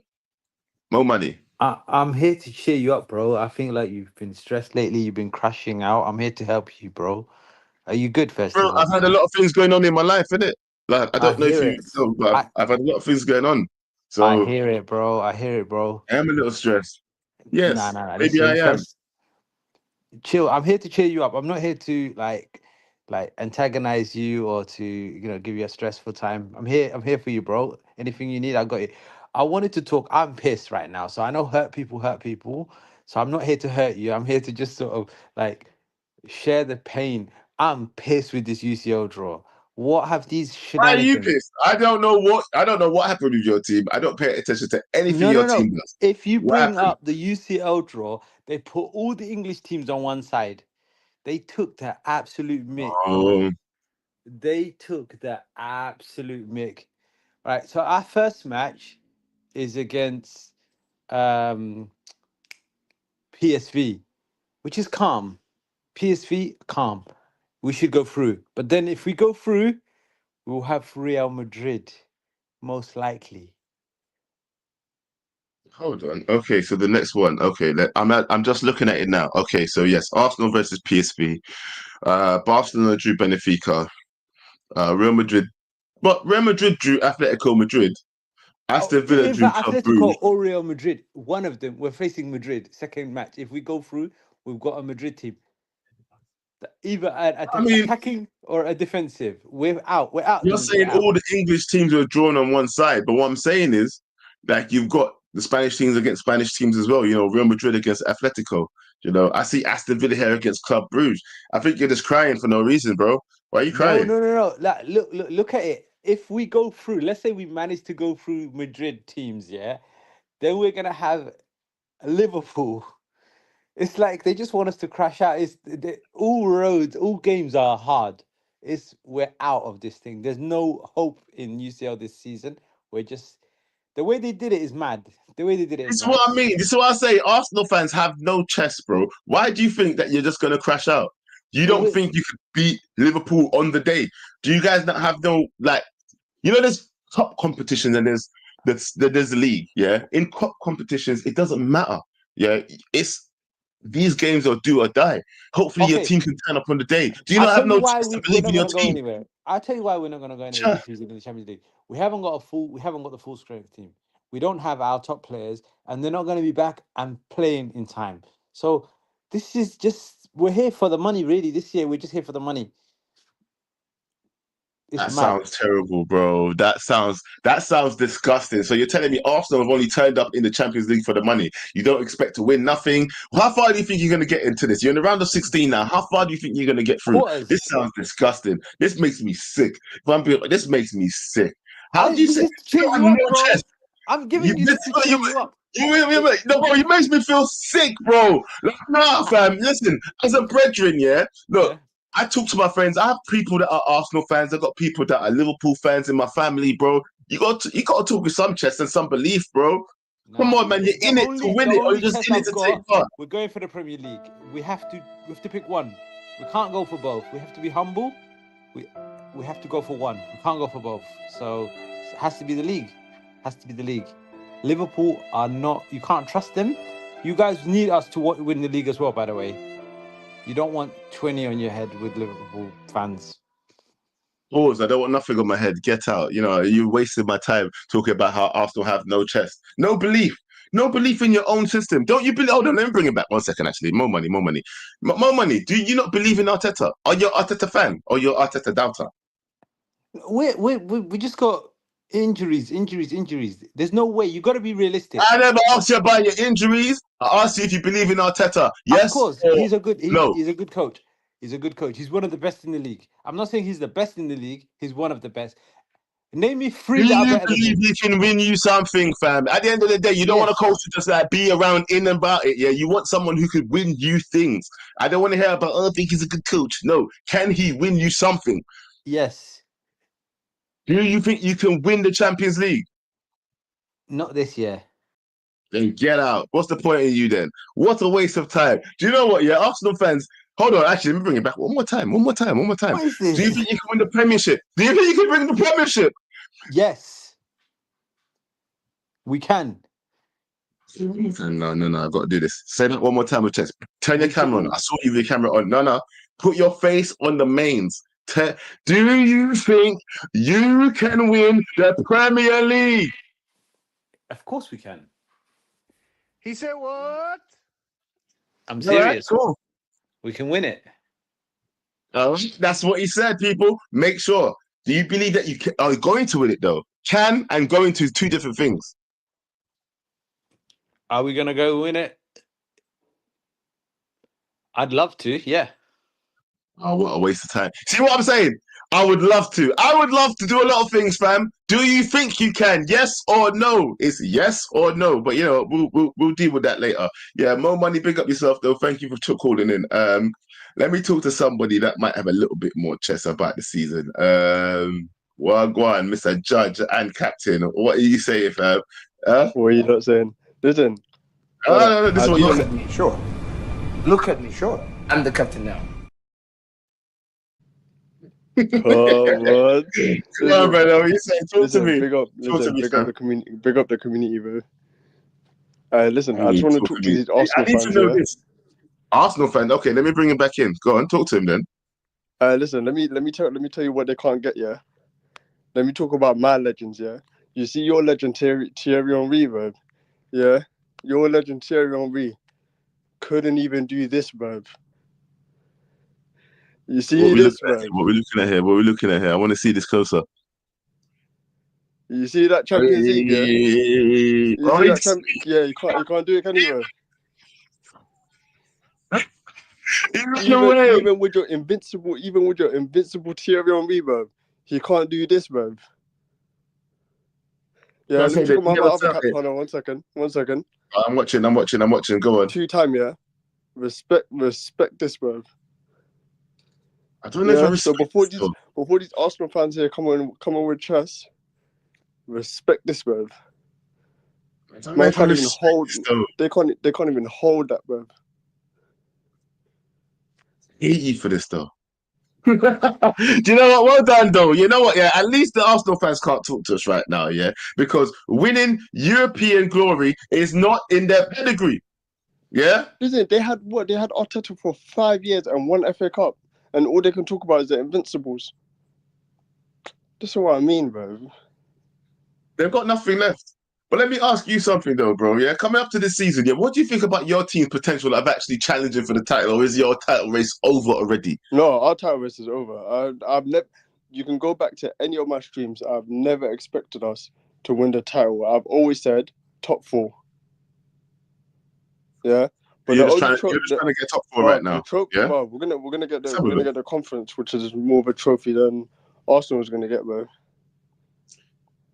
More money. I'm here to cheer you up, bro. I think like you've been stressed lately. You've been crashing out. I'm here to help you, bro. Are you good, first Bro, of all? I've had a lot of things going on in my life, innit? Like, I I don't know if hear you it. know, but I I've had a lot of things going on. I So hear it, bro. I hear it, bro. I am a little stressed. Nah, Yes, nah, nah. maybe I Listen, am. first, chill. I'm here to cheer you up. I'm not here to like antagonize you or to give you a stressful time. I'm here for you, bro. Anything you need, I got it. I wanted to talk. I'm pissed right now, so I know hurt people hurt people. So I'm not here to hurt you. I'm here to just sort of like share the pain. I'm pissed with this UCL draw. What have these Why are you shenanigans? pissed? I don't know what happened with your team. I don't pay attention to anything No, no, your no. team does. If you What bring happened? up the UCL draw, they put all the English teams on one side. They took the absolute mick. Oh, They took the absolute mick. Right. So our first match is against um PSV, which is calm. PSV, calm. We should go through. But then if we go through, we'll have Real Madrid, most likely. hold on. Okay, so the next one. Okay, I'm just looking at it now. Okay, so yes, Arsenal versus PSV. Barcelona drew Benfica. Real Madrid. But Real Madrid drew Atletico Madrid. Oh, Aston Villa in drew fact, Club Atletico Brugge. or Real Madrid, one of them, we're facing Madrid, second match. If we go through, we've got a Madrid team. Either I mean, attacking or a defensive. We're out. We're out the you're league. We're saying out. all the English teams were drawn on one side, but what I'm saying is that you've got the Spanish teams against Spanish teams as well. You know, Real Madrid against Atletico. You know, I see Aston Villa here against Club Brugge. I think you're just crying for no reason, bro. Why are you No, crying? no, no, no. Like, look at it. If we go through, let's say we manage to go through Madrid teams, yeah, then we're gonna have Liverpool. It's like they just want us to crash out. All roads, all games are hard. We're out of this thing. There's no hope in UCL this season. We're just the way they did it is mad. The way they did it is This is mad. what I mean. This is what I say. Arsenal fans have no chest, bro. Why do you think that you're just going to crash out? You don't We, think you could beat Liverpool on the day? Do you guys not have no, like, you know, there's top competitions and there's the league, yeah? In cup competitions, it doesn't matter, yeah? It's these games are do or die. Hopefully your okay, team can turn up on the day. Do you I'll not have tell you no why chest to we're believe not in your gonna go team? anywhere. I'll tell you why we're not gonna go anywhere Cha. this season in the Champions League. We haven't got the full strength team. We don't have our top players, and they're not gonna be back and playing in time. So this is just we're here for the money, really. This year we're just here for the money. It's That mad. sounds terrible, bro. That sounds disgusting. So you're telling me Arsenal have only turned up in the Champions League for the money? You don't expect to win nothing? How far do you think you're going to get into this? You're in the round of 16 now. How far do you think you're going to get through? This Quarters. sounds disgusting. This makes me sick. If I'm being, this makes me sick. How do you This say is to cheer you got you up, no bro. chest? I'm You, giving you this, this to cheer you up. no, bro, it makes me feel sick, bro. Like, nah, fam. Listen, as a brethren, yeah. Look, Yeah. I talk to my friends. I have people that are Arsenal fans. I've got people that are Liverpool fans in my family, bro. You got to talk with some chest and some belief, bro. Come Nah, on, man. You're in it to the win it, or only you're just chance in it I've to take got, part. we're going for the Premier League. We have to pick one. We can't go for both. We have to be humble. We we have to go for one. We can't go for both. So it has to be the league. Has to be the league. Liverpool are not. You can't trust them. You guys need us to win the league as well. By the way, you don't want 20 on your head with Liverpool fans. Pause. I don't want nothing on my head. Get out. You know, you wasted my time talking about how Arsenal have no chest, no belief. No belief in your own system. Don't you believe? Hold on, let me bring it back 1 second. Actually, more money, more money, more money. Do you not believe in Arteta? Are you an Arteta fan or you're Arteta doubter? We just got injuries. There's no way. You got to be realistic. I never asked you about your injuries. I asked you if you believe in Arteta. Of Yes course, or no? he's a good coach. He's a good coach. He's one of the best in the league. I'm not saying he's the best in the league. He's one of the best. Name me Do three that are you better than believe him. he can win you something, fam? At the end of the day, you don't want a Yes. coach to just like be around in and about it. Yeah, you want someone who could win you things. I don't want to hear about, oh, I think he's a good coach. No, can he win you something? Yes. Do you think you can win the Champions League? Not this year. Then get out. What's the point in you then? What a waste of time. Do you know what? Yeah, Arsenal fans. Hold on, actually, let me bring it back one more time. One more time. One more time. What is Do you this? think you can win the Premiership? Do you think you can win the Premiership? Yes. We can. No. I've got to do this. Say that one more time with chest. Turn your We camera on. can. I saw you with your camera on. No. Put your face on the mains. Do you think you can win the Premier League? Of course we can. He said what? I'm All right, serious. cool. We can win it. That's what he said, people. Make sure. Do you believe that you are going to win it, though? Can and going to two different things. Are we gonna go win it? I'd love to, yeah. Oh, what a waste of time. See what I'm saying? I would love to. I would love to do a lot of things, fam. Do you think you can? Yes or no? It's yes or no. But you know, we'll deal with that later. Yeah, Mo Money, big up yourself though. Thank you for calling in. Let me talk to somebody that might have a little bit more chest about the season. Well, go on, Mr. Judge and Captain. What are you saying, fam? What are you not saying? Listen. No, this is what you're Look at me, sure. Look at me, sure. I'm the captain now. Oh, what? Come on, brother. What are you saying? Talk to me. Big up the community. Big up the community, bro. Listen, I just want to talk to these Arsenal I need fans. to know this. Arsenal fan. Okay, let me bring him back in. Go on, talk to him then. Listen, let me tell you what they can't get. Yeah. Let me talk about my legends. Yeah. You see your legend Thierry Henry, bro. Yeah. Your legend Thierry Henry couldn't even do this, bro. You see this, bro? What we looking at here? I want to see this closer. You see that Champions League, yeah? You see that yeah, you can't do it, can you, bro? Even with your invincible Thierry Henry, bro, he can't do this, bro. Yeah, let me talk about my other cap. Hold on, 1 second. I'm watching. Go on. 2-time, yeah. Respect this, bro. I don't know if I respect. So before these Arsenal fans here come on with chess, respect this, bro. Man can't even hold. They can't even hold that, bro. Hate you for this though. Do you know what? Well done, though. You know what? Yeah, at least the Arsenal fans can't talk to us right now. Yeah, because winning European glory is not in their pedigree. Yeah. Listen, they had what? They had Arteta for 5 years and won FA Cup, and all they can talk about is the Invincibles. This is what I mean, bro. They've got nothing left. But let me ask you something though, bro. Yeah, coming up to this season, yeah, what do you think about your team's potential of actually challenging for the title, or is your title race over already? No, our title race is over. I've never. You can go back to any of my streams. I've never expected us to win the title. I've always said top 4. Yeah, but you're just trying to get top 4 right now. Yeah, well, we're gonna get the conference, which is more of a trophy than Arsenal is gonna get, bro.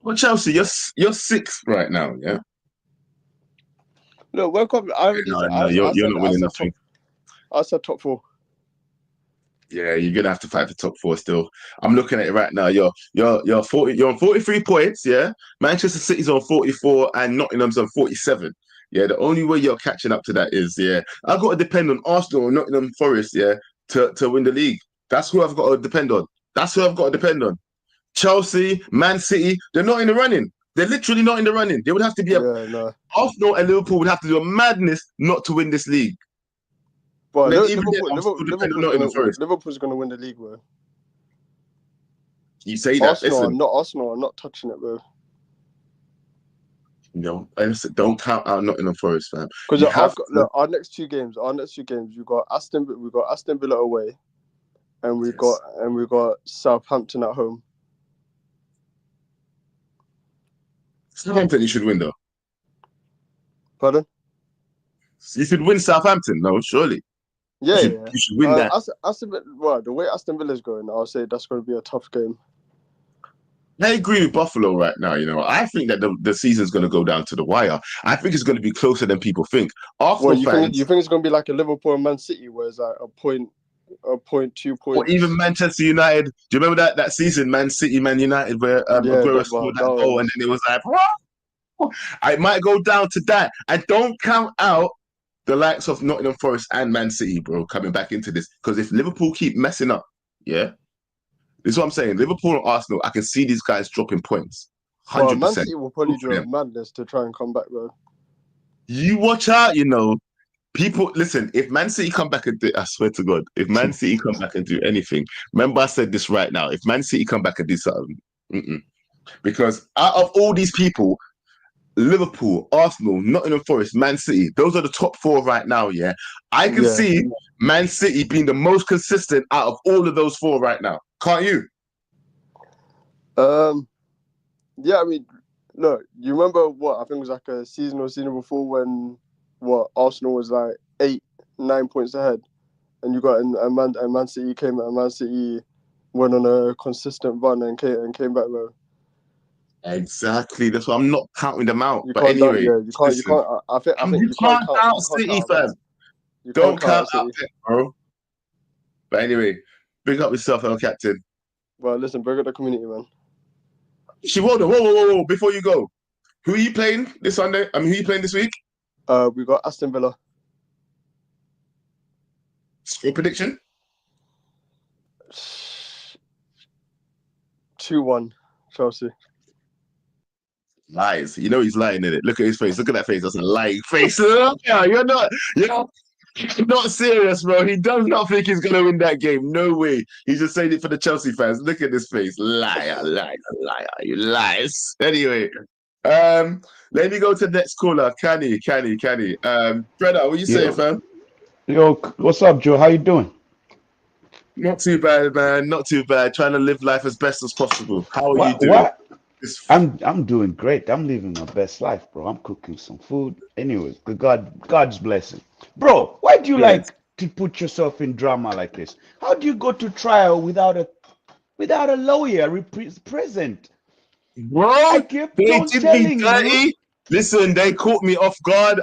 Well, Chelsea, you're 6th right now, yeah. No, World Cup. You're not winning nothing. I said top 4. Yeah, you're gonna have to fight for top 4 still. I'm looking at it right now. You're on 43 points, yeah. Manchester City's on 44 and Nottingham's on 47. Yeah, the only way you're catching up to that is, yeah, I've got to depend on Arsenal or Nottingham Forest, yeah, to win the league. That's who I've got to depend on. Chelsea, Man City, they're not in the running. They're literally not in the running. They would have to be Arsenal and Liverpool would have to do a madness not to win this league. But Liverpool's going to win the league, bro. You say that. Arsenal are not touching it, bro. No, don't count out Nottingham Forest, fam. Because our next two games, we got Aston Villa away, and we got Southampton at home. Southampton, you should win though. Pardon? You should win Southampton, no, surely. Yeah, you should win that. The way Aston Villa is going, I'll say that's going to be a tough game. I agree with Buffalo right now. You know, I think that the season's going to go down to the wire. I think it's going to be closer than people think. Arsenal you fans, think it's going to be like a Liverpool and Man City, where it's like a point, 2 points, or even Manchester United. Do you remember that season, Man City, Man United, where Aguero scored that goal, and then it was like, whoa! I might go down to that. I don't count out the likes of Nottingham Forest and Man City, bro, coming back into this. Because if Liverpool keep messing up, yeah, this is what I'm saying. Liverpool and Arsenal, I can see these guys dropping points. 100%. Man City will probably do a madness to try and come back, bro. You watch out, you know. People, listen, if Man City come back and do, I swear to God, if Man City come back and do anything, remember I said this right now, if Man City come back and do something, because out of all these people, Liverpool, Arsenal, Nottingham Forest, Man City, those are the top 4 right now, yeah? I can see Man City being the most consistent out of all of those 4 right now. Can't you? Yeah, I mean, look, you remember what? I think it was like a season before when Arsenal was like 8-9 points ahead, and you got and Man City came and Man City went on a consistent run and came back though. Exactly. That's why I'm not counting them out. You but can't anyway, you can't. I think you can't count City, fam. Don't count out City, bro. But anyway, big up yourself, El Captain. Well, listen, big up the community, man. Whoa. Before you go, who are you playing this Sunday? I mean, who are you playing this week? We got Aston Villa. Score prediction? 2-1, Chelsea. Lies. You know he's lying in it. Look at his face. Look at that face. That's a lying face. You're not serious, bro. He does not think he's gonna win that game. No way. He's just saying it for the Chelsea fans. Look at this face. Liar. You lies. Anyway, let me go to the next caller. Canny. Brother, what you saying, fam? Yo, what's up, Joe? How you doing? Not too bad, man. Not too bad. Trying to live life as best as possible. How are you doing? What? I'm doing great. I'm living my best life, bro. I'm cooking some food. Anyways, God's blessing. Bro, why do you like to put yourself in drama like this? How do you go to trial without a lawyer present? Bro, they did me dirty. Listen, they caught me off guard.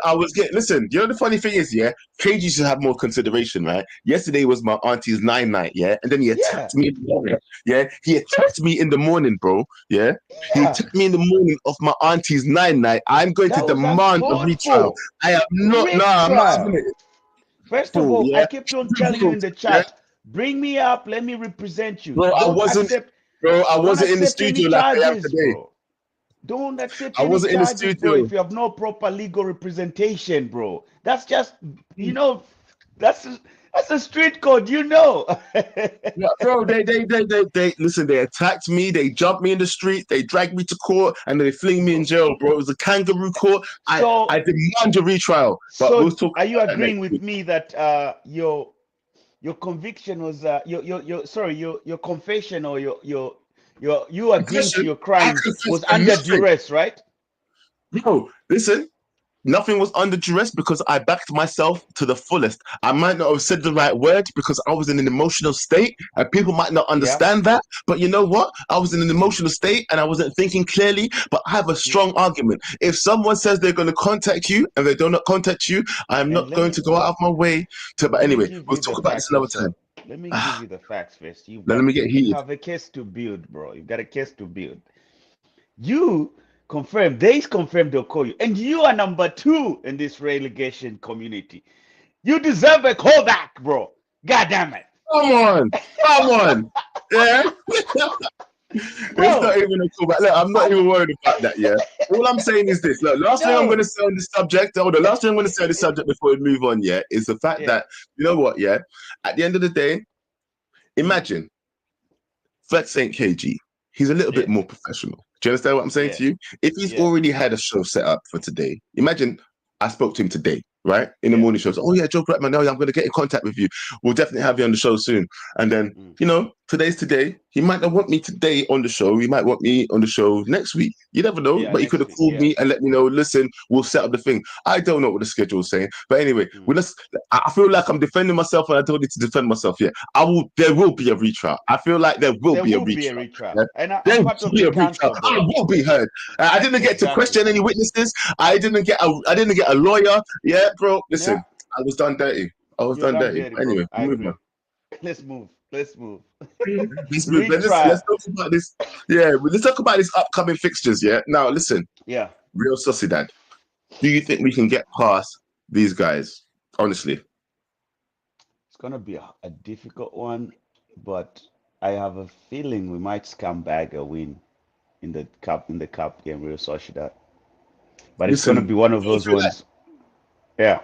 Listen, you know the funny thing is, yeah, KG should have more consideration, right? Yesterday was my auntie's 9 night, yeah? And then he attacked me in the morning, yeah? He attacked me in the morning, bro, yeah? He attacked me in the morning of my auntie's 9 night. I'm going to demand a retrial. I am not, I'm not having it. First of all, I kept on telling you in the chat, bring me up, let me represent you. Bro, I wasn't in the studio like I am today. Bro. Don't accept any charges, bro, if you have no proper legal representation, bro. That's just, that's a street code, Yeah, bro, they listen, they attacked me, they jumped me in the street, they dragged me to court, and they fling me in jail, bro. It was a kangaroo court. I demand a retrial. But so are you agreeing with me that your conviction was your confession or you agreeing to your crime was under duress, right? No, listen, nothing was under duress because I backed myself to the fullest. I might not have said the right words because I was in an emotional state and people might not understand that. But you know what? I was in an emotional state and I wasn't thinking clearly, but I have a strong argument. If someone says they're going to contact you and they do not contact you, I'm not going to go out of my way to, but anyway, we'll talk about this another time. Let me give you the facts first. Let me get heated. You have a case to build, bro. You've got a case to build. You confirmed, they confirmed they'll call you. And you are number 2 in this relegation community. You deserve a callback, bro. God damn it. Come on. Yeah. It's not even a callback. Look, I'm not even worried about that, yeah. All I'm saying is this. Look, last thing I'm going to say on this subject, the last thing I'm going to say on this subject before we move on, yeah, is the fact that, you know what, yeah, at the end of the day, imagine Flex ain't KG. He's a little bit more professional. Do you understand what I'm saying to you? If he's already had a show set up for today, imagine I spoke to him today, right? In the morning shows. Oh yeah, Joe Blackman, no, I'm going to get in contact with you. We'll definitely have you on the show soon. And then, today's today. He might not want me today on the show. He might want me on the show next week. You never know. Yeah, But he could next have week. called Yeah. me and let me know. Listen, we'll set up the thing. I don't know what the schedule is saying. But anyway, I feel like I'm defending myself, and I don't need to defend myself yet. There will be a retrial. I feel like there will be a retrial. retrial. And There I'm will part of be the a retrial. council, I bro. will be heard. I didn't get to Exactly. question any witnesses. I didn't get a lawyer. Yeah, bro. Listen, I was done dirty. I was You're done done dirty. dirty, bro. Anyway, I move agree. on. Let's move. Let's move. Retrial. Let's talk about this. Yeah, let's talk about this upcoming fixtures. Yeah. Now, listen. Yeah. Real Sociedad. Do you think we can get past these guys? Honestly, It's gonna be a difficult one, but I have a feeling we might scam bag a win in the cup game, Real Sociedad. But it's gonna listen. be one of those ones. Yeah.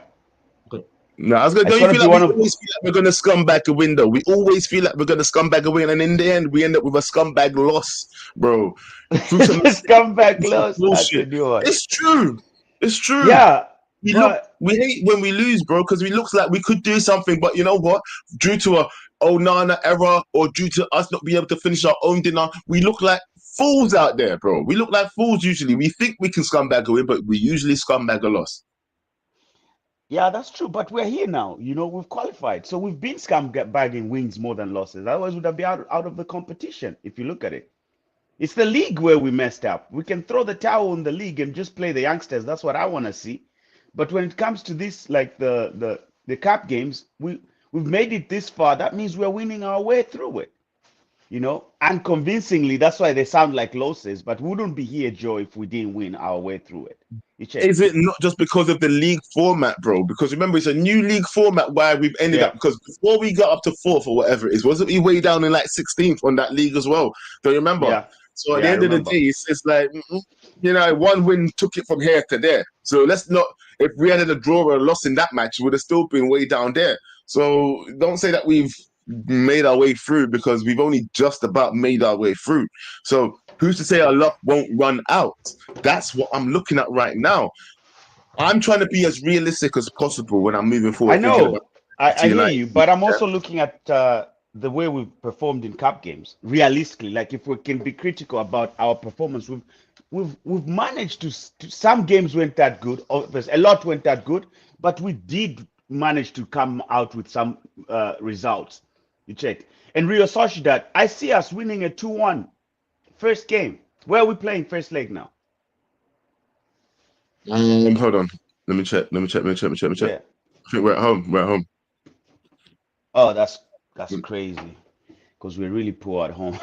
No, I was gonna. It's Don't you gonna feel be like we one of always feel like we're gonna scumbag a win though? We always feel like we're gonna scumbag a win, and in the end, we end up with a scumbag loss, bro. scumbag loss. That's a Bullshit. new one. It's true. It's true. Yeah, We hate when we lose, bro, because we looks like we could do something, but you know what? Due to a Onana error or due to us not being able to finish our own dinner, we look like fools out there, bro. We look like fools usually. We think we can scumbag a win, but we usually scumbag a loss. Yeah, that's true. But we're here now. You know, we've qualified. So we've been bagging wins more than losses. Otherwise, we'd have been out of the competition if you look at it. It's the league where we messed up. We can throw the towel in the league and just play the youngsters. That's what I want to see. But when it comes to this, like the cup games, we've made it this far. That means we're winning our way through it. You know, unconvincingly. That's why they sound like losses. But we wouldn't be here, Joe, if we didn't win our way through it. Is it not just because of the league format, bro? Because remember, it's a new league format why we've ended up. Because before we got up to fourth or whatever it is, wasn't we way down in like 16th on that league as well? Do you remember? Yeah. So at the end of the day, it's like, you know, one win took it from here to there. So let's not, if we had a draw or a loss in that match, we would have still been way down there. So don't say that we've made our way through because we've only just about made our way through. So who's to say our luck won't run out? That's what I'm looking at right now. I'm trying to be as realistic as possible when I'm moving forward. I know, I hear you, but I'm also looking at the way we've performed in cup games. Realistically, like if we can be critical about our performance, we've managed to some games weren't that good. A lot weren't that good, but we did manage to come out with some results. You check. And Real Sociedad, I see us winning a 2-1 first game. Where are we playing first leg now? Hold on. Let me check. Yeah. I think we're at home. Oh, that's crazy. Because we're really poor at home.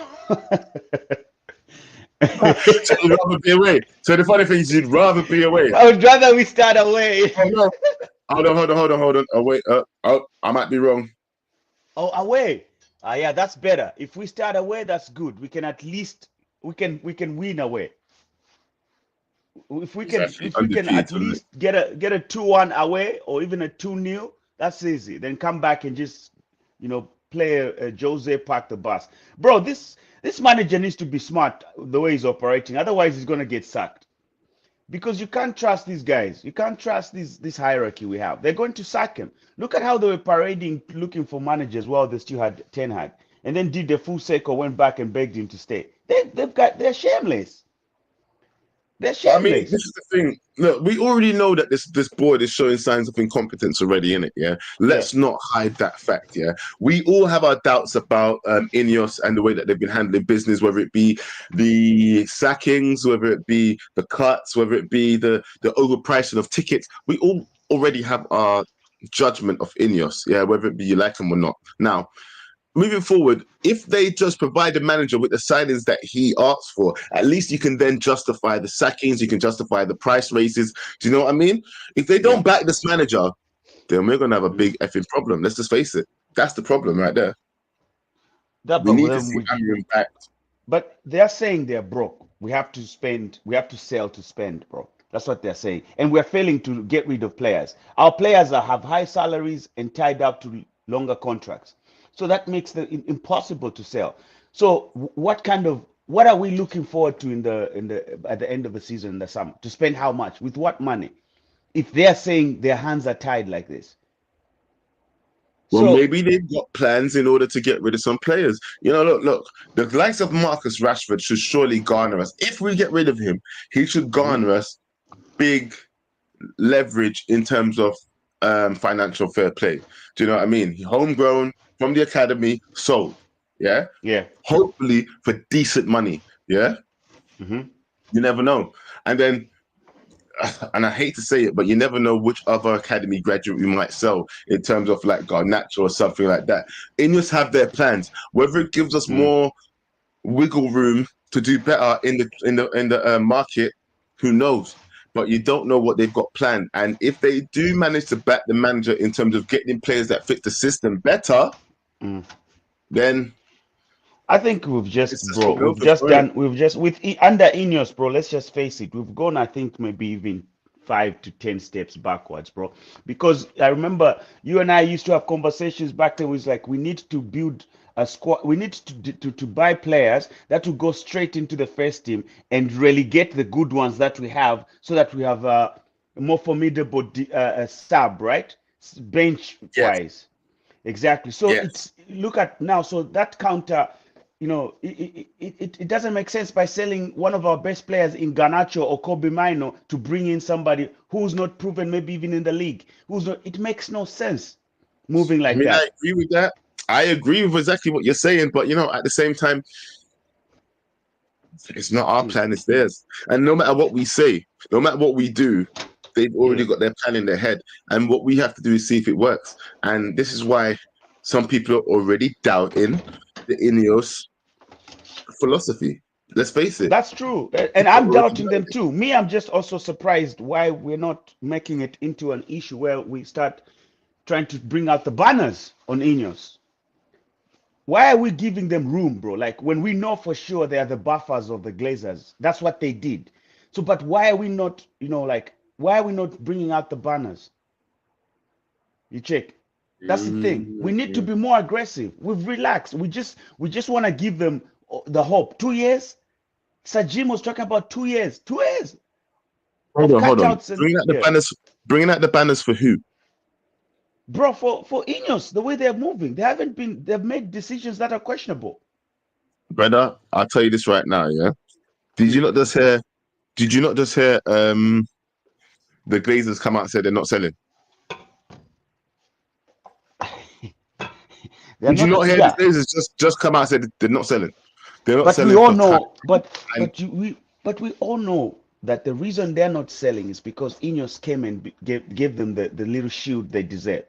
So you'd rather be away. So the funny thing is you'd rather be away. I would rather we start away. Oh, no. Hold on. Oh, wait. I might be wrong. Oh, away. Yeah, that's better. If we start away, that's good. We can at least we can win away. If we can at least get a 2-1 away or even a 2-0, that's easy. Then come back and just play a Jose park the bus. Bro, this manager needs to be smart the way he's operating. Otherwise, he's gonna get sacked. Because you can't trust these guys. You can't trust this hierarchy we have. They're going to sack him. Look at how they were parading, looking for managers while they still had Ten Hag, and then did the full circle, went back and begged him to stay. They're shameless. They're shameless. I mean, this is the thing. Look, we already know that this board is showing signs of incompetence already, innit? Yeah. Let's not hide that fact. Yeah. We all have our doubts about Ineos and the way that they've been handling business, whether it be the sackings, whether it be the cuts, whether it be the overpricing of tickets. We all already have our judgment of Ineos. Yeah. Whether it be you like them or not. Now, moving forward, if they just provide the manager with the signings that he asks for, at least you can then justify the sackings, you can justify the price raises. Do you know what I mean? If they don't back this manager, then we're going to have a big effing problem. Let's just face it. That's the problem right there. We need to see Amorim backed. But they're saying they're broke. We have to sell to spend, bro. That's what they're saying. And we're failing to get rid of players. Our players have high salaries and tied up to longer contracts. So that makes it impossible to sell. So what are we looking forward to at the end of the season in the summer? To spend how much? With what money? If they're saying their hands are tied like this. Well, So maybe they've got plans in order to get rid of some players. You know, look, the likes of Marcus Rashford should surely garner us. If we get rid of him, he should garner us big leverage in terms of financial fair play. Do you know what I mean? Homegrown from the academy, sold. Yeah. Yeah. Hopefully for decent money. Yeah. Mm-hmm. You never know. And then, and I hate to say it, but you never know which other academy graduate we might sell in terms of like Garnacho or something like that. Ineos have their plans. Whether it gives us more wiggle room to do better in the market, who knows? But you don't know what they've got planned. And if they do manage to back the manager in terms of getting players that fit the system better, then I think we've just, it's just bro, an we've just overthrow. done, we've just, under Ineos, bro, let's just face it, we've gone, I think, maybe even 5 to 10 steps backwards, bro. Because I remember you and I used to have conversations back then. It was like, we need to build a squad, we need to buy players that will go straight into the first team and relegate the good ones that we have so that we have a more formidable sub, right? Bench Yes, wise. Exactly. So yes. it's look at now. So that counter, it doesn't make sense by selling one of our best players in Garnacho or Kobe Mino to bring in somebody who's not proven, maybe even in the league. Who's not? It makes no sense moving I like mean, I that. agree with that. I agree with exactly what you're saying, but at the same time, it's not our Mm. plan, it's theirs. And no matter what we say, no matter what we do, they've already Yeah. got their plan in their head. And what we have to do is see if it works. And this is why some people are already doubting the Ineos philosophy. Let's face it. That's true. And People are I'm already doubting them doubting too. Me, I'm just also surprised why we're not making it into an issue where we start trying to bring out the banners on Ineos. Why are we giving them room, bro? Like when we know for sure they are the buffers of the Glazers. That's what they did. So, but why are we not, why are we not bringing out the banners? You check. That's the thing. We need to it. be more aggressive. We've relaxed. We just want to give them the hope. 2 years. Sajim was talking about 2 years. 2 years Hold of on, hold on. cutouts and yeah, Bringing out the banners for who? bro. For Ineos, the way they're moving, they haven't been. They've made decisions that are questionable. Brother, I'll tell you this right now, yeah. Did you not just hear the Glazers come out and say they're not selling? They're Did you not. not hear the Yeah, Glazers just come out and say they're not selling? They're not but we selling all for time. know. But And we all know that the reason they're not selling is because Ineos came and gave them the little shield they deserved.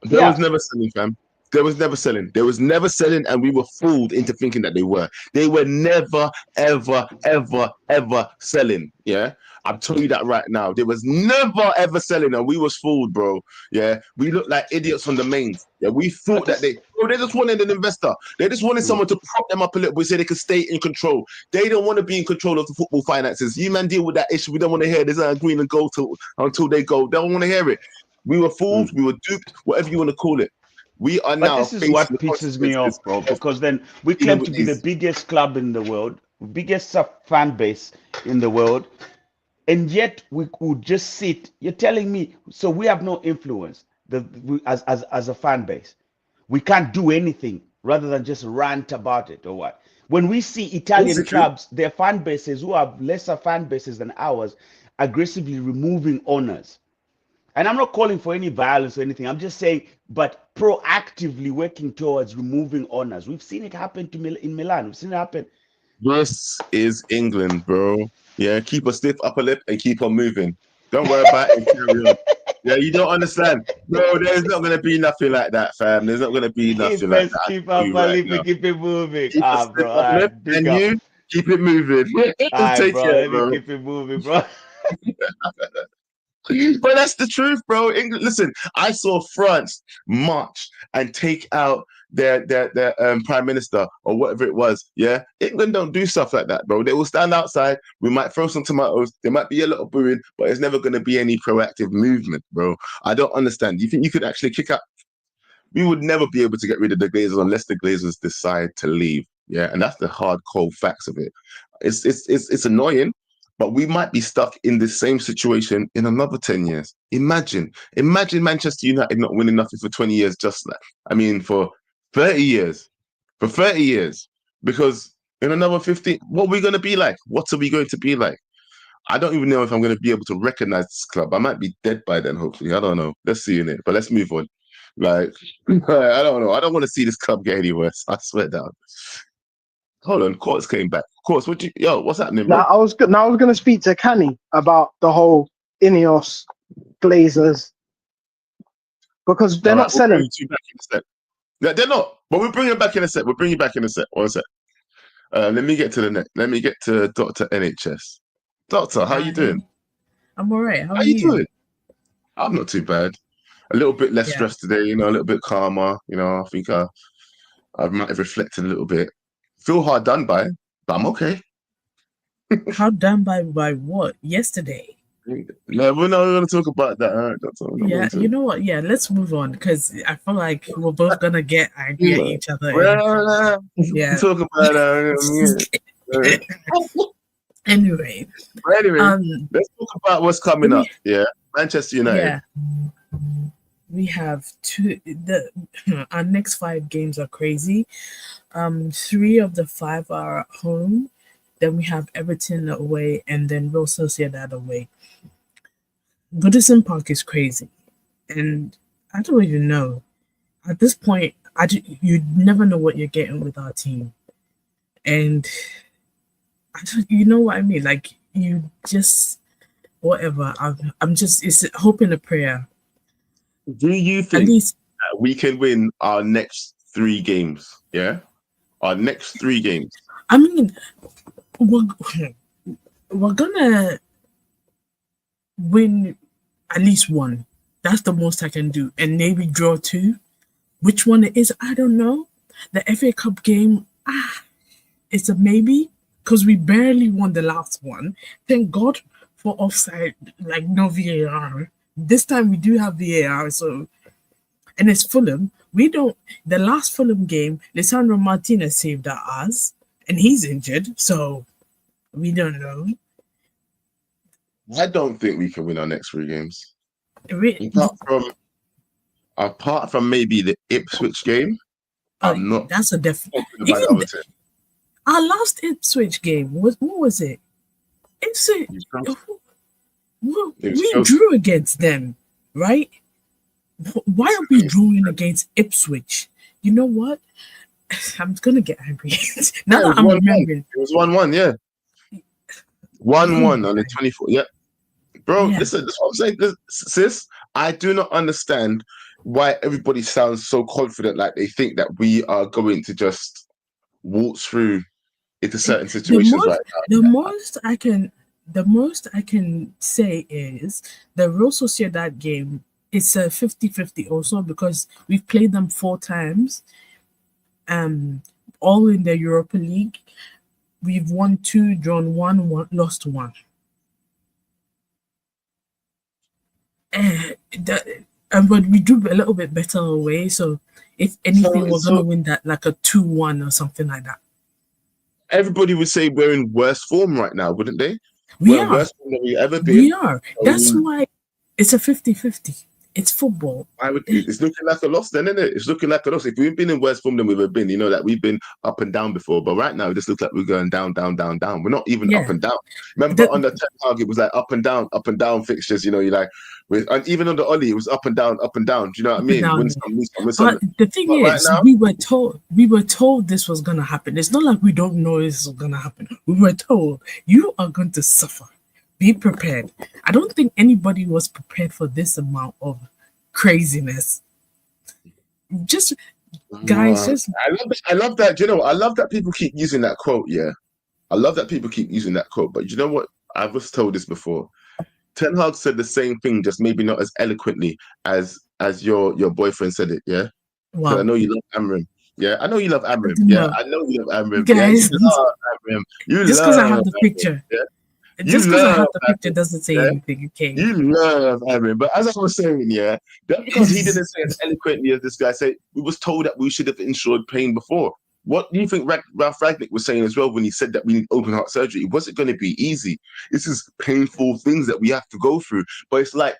there was Yeah, never selling, fam. There was never selling. There was never selling, and we were fooled into thinking that they were. They were never, ever, ever, ever selling. Yeah, I'm telling you that right now. There was never ever selling, and we was fooled, bro. Yeah, we looked like idiots on the mains. Yeah, we but thought that this. they just wanted an investor. They just wanted Mm. someone to prop them up a little bit so they could stay in control. They don't want to be in control of the football finances. You man deal with that issue. We don't want to hear this green and gold until they go. They don't want to hear it. We were fooled. Mm. We were duped. Whatever you want to call it. We are But now this is facing the what pisses me consequences off, bro, of because then we dealing claim with to be the these. biggest club in the world, biggest fan base in the world, and yet we could just sit. You're telling me, so we have no influence as a fan base. We can't do anything rather than just rant about it or what? When we see Italian Basically, clubs, their fan bases who have lesser fan bases than ours, aggressively removing owners. And I'm not calling for any violence or anything. I'm just saying, but proactively working towards removing honors. We've seen it happen in Milan. We've seen it happen. this is England, bro. Yeah, keep a stiff upper lip and keep on moving. Don't worry about it and carry on. Yeah, you don't understand. Bro, there's not going to be nothing like that, fam. There's not going to be nothing like that. I Keep tell up, you right lip now. and keep it moving. Keep a Ah, stiff bro. upper lip Big and up. you keep it moving. All right, Take bro. care, Let me bro. keep it moving, bro. But that's the truth, bro. England, listen, I saw France march and take out their prime minister or whatever it was. Yeah, England don't do stuff like that, bro. They will stand outside. We might throw some tomatoes. There might be a little booing, but there's never going to be any proactive movement, bro. I don't understand. You think you could actually kick out? We would never be able to get rid of the Glazers unless the Glazers decide to leave. Yeah, and that's the hard, cold facts of it. It's annoying, but we might be stuck in the same situation in another 10 years. Imagine Manchester United not winning nothing for 20 years, for 30 years. For 30 years. Because in another 15, what are we going to be like? What are we going to be like? I don't even know if I'm going to be able to recognize this club. I might be dead by then, hopefully. I don't know. Let's see in it. But let's move on. Like, I don't know. I don't want to see this club get any worse. I swear down. Hold on, Courts came back. Courts, what's happening, bro? Now I was going to speak to Canny about the whole Ineos Glazers because they're not selling. We'll bring you back in a sec. No, they're not. But we'll bring you back in a sec. We'll bring you back in a sec. 1 sec. Let me get to the next. Let me get to Dr. NHS. Doctor, how you doing? I'm all right. How are you doing? I'm not too bad. A little bit less stressed today, a little bit calmer. I think I might have reflected a little bit. Feel hard done by, but I'm okay. How done by what? Yesterday? No, we're not going to talk about that. Yeah, you know what? Yeah, let's move on because I feel like we're both going to get angry at each other. Yeah. Talk about that. Anyway, let's talk about what's coming up. Yeah, Manchester United. Yeah, we have our next 5 games are crazy. 3 of the 5 are at home. Then we have Everton away, and then Real Sociedad away. Goodison Park is crazy, and I don't even know. At this point, you never know what you're getting with our team, and you know what I mean. Like you just whatever. I'm just it's hope and a prayer. Do you think that we can win our next 3 games? Yeah, our next 3 games. I mean, we're gonna win at least 1. That's the most I can do, and maybe draw 2. Which one it is, I don't know. The FA Cup game, it's a maybe because we barely won the last one. Thank God for offside, like no VAR. This time we do have VAR, so and it's Fulham. The last Fulham game, Lisandro Martinez saved our ass, and he's injured, so we don't know. I don't think we can win our next 3 games. Apart from maybe the Ipswich game, I'm not. That's a definite. Our last Ipswich game what was it? We drew against them, right? Why are we drawing against Ipswich? You know what? I'm gonna get angry now that I'm remembering. It was 1-1, yeah. 1-1 on the 24th. Yeah, bro. Yeah. Listen, that's what I'm saying, sis. I do not understand why everybody sounds so confident, like they think that we are going to just waltz through into certain situations right now. The most I can say is the Real Sociedad game. It's a 50-50 also because we've played them 4 times. All in the Europa League. We've won 2, drawn 1, lost 1. But we do a little bit better away. So if anything, we're gonna win that like a 2-1 or something like that. Everybody would say we're in worse form right now, wouldn't they? We're in worse form than we ever been. We are. That's why it's a 50-50. It's football. It's looking like a loss then, isn't it? It's looking like a loss. If we've been in worse form than we've ever been, that we've been up and down before. But right now, it just looks like we're going down, down, down, down. We're not even up and down. Remember on the 10 target, it was like up and down fixtures. You're like, and even on the Ollie, it was up and down, up and down. Do you know what I mean? Win some. But the thing is, right now, we were told this was gonna happen. It's not like we don't know this is gonna happen. We were told you are going to suffer. Be prepared. I don't think anybody was prepared for this amount of craziness. Just guys, I love that. You know, I love that people keep using that quote. Yeah, I love that people keep using that quote. But you know what? I was told this before. Ten Hag said the same thing, just maybe not as eloquently as your boyfriend said it. Yeah, wow. I know you love Amorim. Yeah, I know you love Amorim. Yeah, I know you love Amorim. Guys, you love Amorim. Just because I have the picture. Yeah? Just because I have the picture doesn't say anything, okay? You love Amorim, but as I was saying, just because he didn't say as eloquently as this guy said, we was told that we should have ensured pain before. what do you think Ralph Ragnick was saying as well when he said that we need open heart surgery? It wasn't going to be easy. This is painful things that we have to go through. But it's like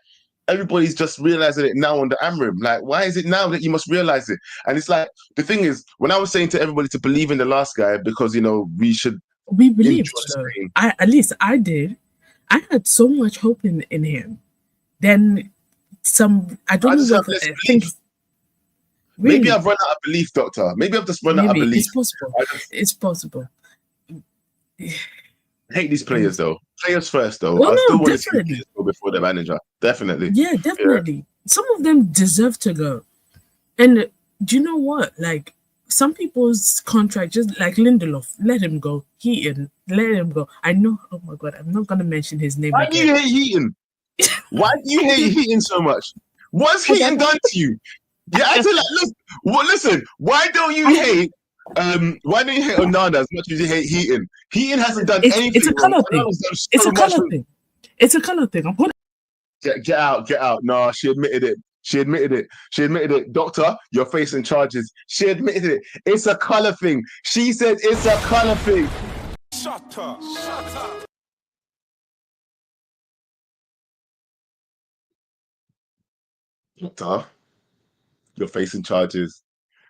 everybody's just realizing it now under Amorim. Like, why is it now that you must realize it? And it's like, the thing is, when I was saying to everybody to believe in the last guy because, you know, we believed, though. At least I did. I had so much hope in him. Then I don't know what I think. Really? Maybe I've run out of belief, Doctor. Maybe I've just run out of belief. It's possible. It's possible. I hate these players, though. Players first, though. Well, I still want definitely. to see players go before the manager. Definitely. Yeah, definitely. Yeah. Some of them deserve to go. And do you know what? Like, some people's contract, just like Lindelof, let him go. Heaton, let him go. I know. Oh my God, I'm not gonna mention his name. Why do you hate Heaton? Why do you hate Heaton so much? What's Heaton done to you? Yeah, I feel like listen. Why don't you hate? Why don't you hate Onana as much as you hate Heaton? Heaton hasn't done anything. It's a color thing. It's a color thing. It's a color thing. I'm gonna get out. No, she admitted it. She admitted it. Doctor, you're facing charges. She admitted it. It's a color thing. She said it's a color thing. Shut up. Doctor, you're facing charges.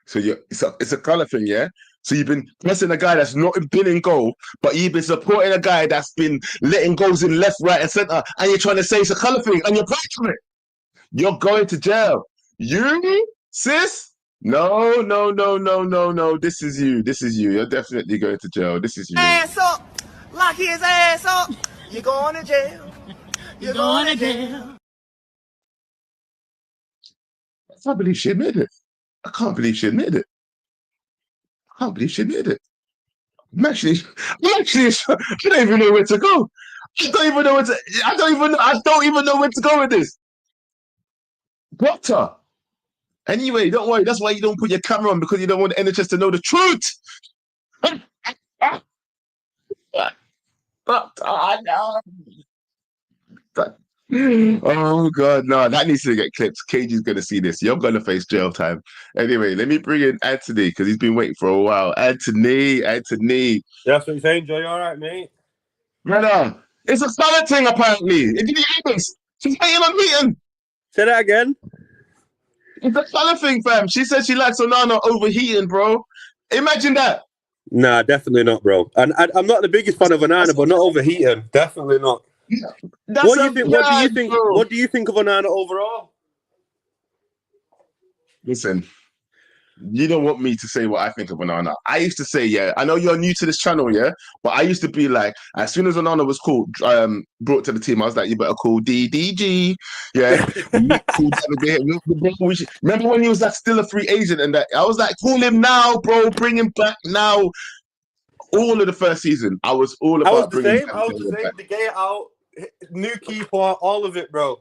So it's a color thing, yeah? So you've been pressing a guy that's not been in goal, but you've been supporting a guy that's been letting goals in left, right, and centre, and you're trying to say it's a color thing, and you're breaking it. You're going to jail. You, sis? No. This is you. You're definitely going to jail. This is you. Ass up. Lock his ass up. You're going to jail. You're going to jail. I can't believe she admitted it. I Actually, I don't even know where to go. I don't even know where to go with this. Doctor. Anyway, don't worry. That's why you don't put your camera on, because you don't want the NHS to know the truth. Doctor, I know. Oh God, no, that needs to get clipped. KG's gonna see this. You're gonna face jail time. Anyway, let me bring in Anthony because he's been waiting for a while. Anthony. That's what you're saying, Joe. You all right, mate? Brother, it's a solid thing apparently. Did you hear this? She's hating on Heaton. Say that again. It's a color thing, fam. She said she likes Onana over Heaton, bro. Imagine that. Nah, definitely not, bro. And I'm not the biggest fan of Onana, but not over Heaton. Definitely not. What do you think of Onana overall? Listen, you don't want me to say what I think of Onana. I used to say, yeah, I know you're new to this channel, yeah, but I used to be like, as soon as Onana was brought to the team, I was like, you better call DDG, yeah. Remember when he was like still a free agent, and that I was like, call him now, bro, bring him back now. All of the first season, I was all about bringing him back. I was the same. The gate out, new keeper, all of it, bro.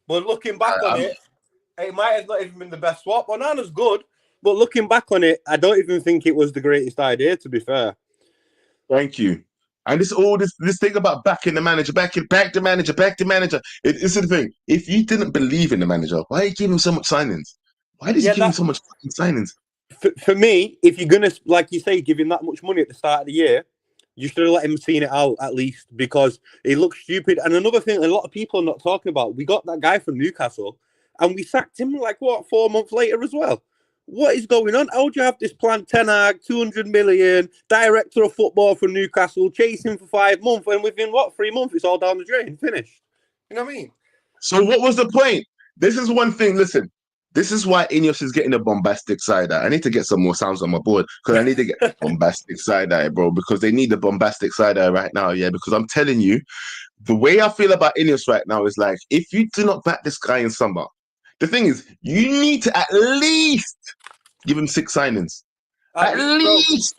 But looking back on it might have not even been the best swap. Onana's good, but looking back on it, I don't even think it was the greatest idea, to be fair. Thank you. And this thing about backing the manager, back the manager. It's the thing. If you didn't believe in the manager, why are you giving him so much signings? Why did you give him so much signings? For me, if you're gonna, like you say, give him that much money at the start of the year, you should have let him see it out at least, because he looks stupid. And another thing, a lot of people are not talking about, we got that guy from Newcastle, and we sacked him 4 months later as well. What is going on? How do you have this plan? Ten Hag, 200 million, director of football from Newcastle, chasing for 5 months, and within 3 months, it's all down the drain, finished. You know what I mean? So what was the point? This is one thing. Listen, this is why Ineos is getting a bombastic side eye. I need to get some more sounds on my board, because I need to get bombastic side eye, bro, because they need the bombastic side eye right now, yeah, because I'm telling you, the way I feel about Ineos right now is like, if you do not back this guy in summer, the thing is, you need to at least give him 6 signings. At least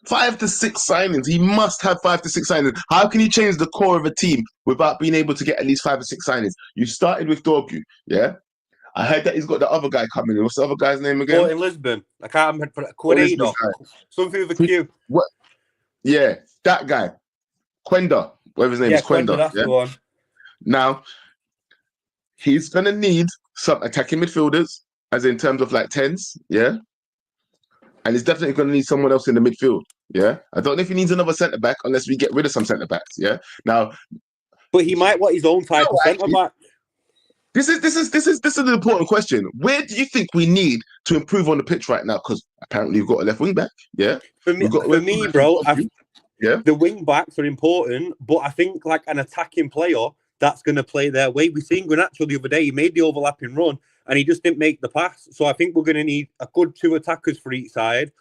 5 to 6 signings. He must have 5 to 6 signings. How can you change the core of a team without being able to get at least 5 or 6 signings? You started with Dorgu, yeah? I heard that he's got the other guy coming in. What's the other guy's name again? Oh, in Lisbon. I can't remember. Quinado. Something with a Q. What? Yeah, that guy. Quenda. Whatever his name is. Quenda. That's the one. Now, he's going to need some attacking midfielders. as in terms of like tens, yeah. And he's definitely going to need someone else in the midfield, yeah. I don't know if he needs another centre back unless we get rid of some centre backs, yeah. Now, but he might want his own type of centre back. This is an important question. Where do you think we need to improve on the pitch right now? Because apparently we've got a left wing back, yeah. For me, bro, yeah, the wing backs are important, but I think like an attacking player that's going to play their way. We seen Garnacho the other day. He made the overlapping run and he just didn't make the pass. So I think we're going to need a good 2 attackers for each side,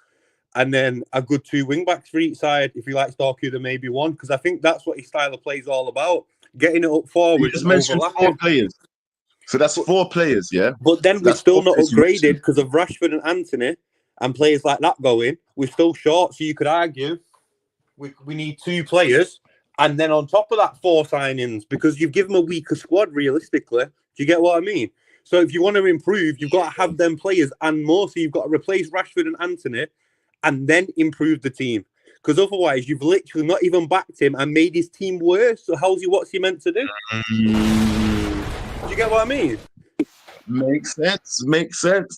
and then a good 2 wing backs for each side. If you like Starkey, then maybe 1, because I think that's what his style of play is all about: getting it up forward. You just mentioned 4 players. So that's 4 players, yeah? But then we're still not upgraded because of Rashford and Anthony and players like that going. We're still short. So you could argue we need 2 players. And then on top of that, 4 signings, because you've given them a weaker squad, realistically. Do you get what I mean? So if you want to improve, you've got to have them players and more. So you've got to replace Rashford and Anthony and then improve the team. Because otherwise, you've literally not even backed him and made his team worse. So what's he meant to do? Do you get what I mean? Makes sense.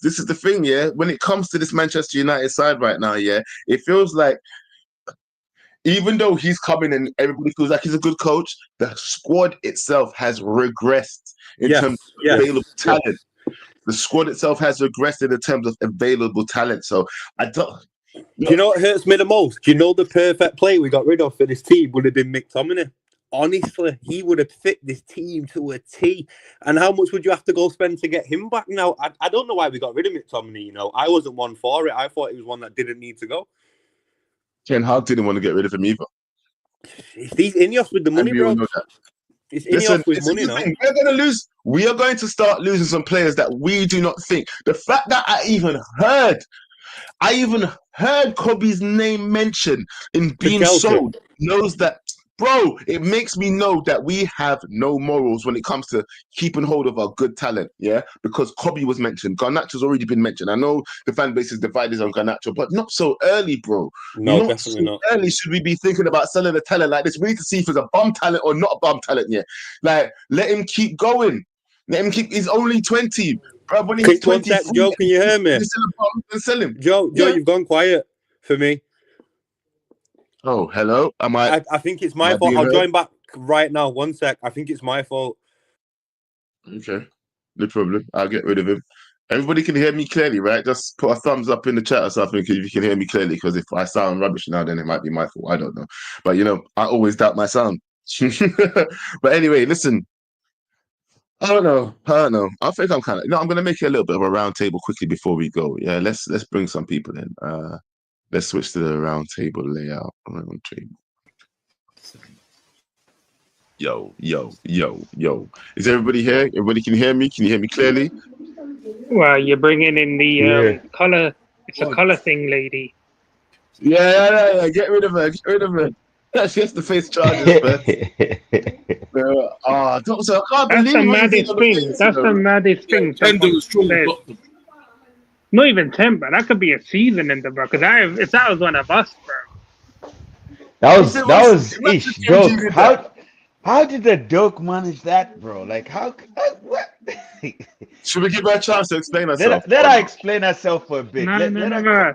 This is the thing, yeah. When it comes to this Manchester United side right now, yeah, it feels like even though he's coming and everybody feels like he's a good coach, the squad itself has regressed in terms of available talent. The squad itself has regressed in terms of available talent. So I don't. Do you know what hurts me the most? Do you know the perfect player we got rid of for this team would have been McTominay? Honestly, he would have fit this team to a T. And how much would you have to go spend to get him back now? I don't know why we got rid of McTominay, you know. I wasn't one for it. I thought he was one that didn't need to go. Ten Hag didn't want to get rid of him either. It's these Ineos with the money, bro. It's Ineos with money now. We're going to lose. We are going to start losing some players that we do not think. The fact that I even heard Kobe's name mentioned in being sold knows that, bro, it makes me know that we have no morals when it comes to keeping hold of our good talent, yeah? Because Kobe was mentioned. Garnacho's already been mentioned. I know the fan base is divided on Garnacho, but not so early, bro. No, definitely not. Early should we be thinking about selling a talent like this? We need to see if it's a bum talent or not a bum talent yet. Like, let him keep going. Let him keep. He's only 20. Bro, when he's 23, Joe, can you hear me? Sell him. Joe, you've gone quiet for me. Oh, hello. I think it's my fault. I'll join back right now. 1 sec. I think it's my fault. Okay. No problem. I'll get rid of him. Everybody can hear me clearly, right? Just put a thumbs up in the chat or something if you can hear me clearly, because if I sound rubbish now, then it might be my fault. I don't know. But, you know, I always doubt my sound. But anyway, listen. I don't know. I think I'm kind of... I'm going to make it a little bit of a round table quickly before we go. Yeah, let's bring some people in. Let's switch to the round table layout. Round table. Yo. Is everybody here? Everybody can hear me? Can you hear me clearly? Well, you're bringing in the color. It's a color thing, lady. Yeah. Get rid of her. She has to face charges, man. I can't believe the maddest thing. That's the maddest thing. Not even 10, but that could be a season in the bro. Because if that was one of us, bro. That was ish. Doke. How did the Doke manage that, bro? Like what? Should we give her a chance to explain herself? Let her explain herself for a bit. No.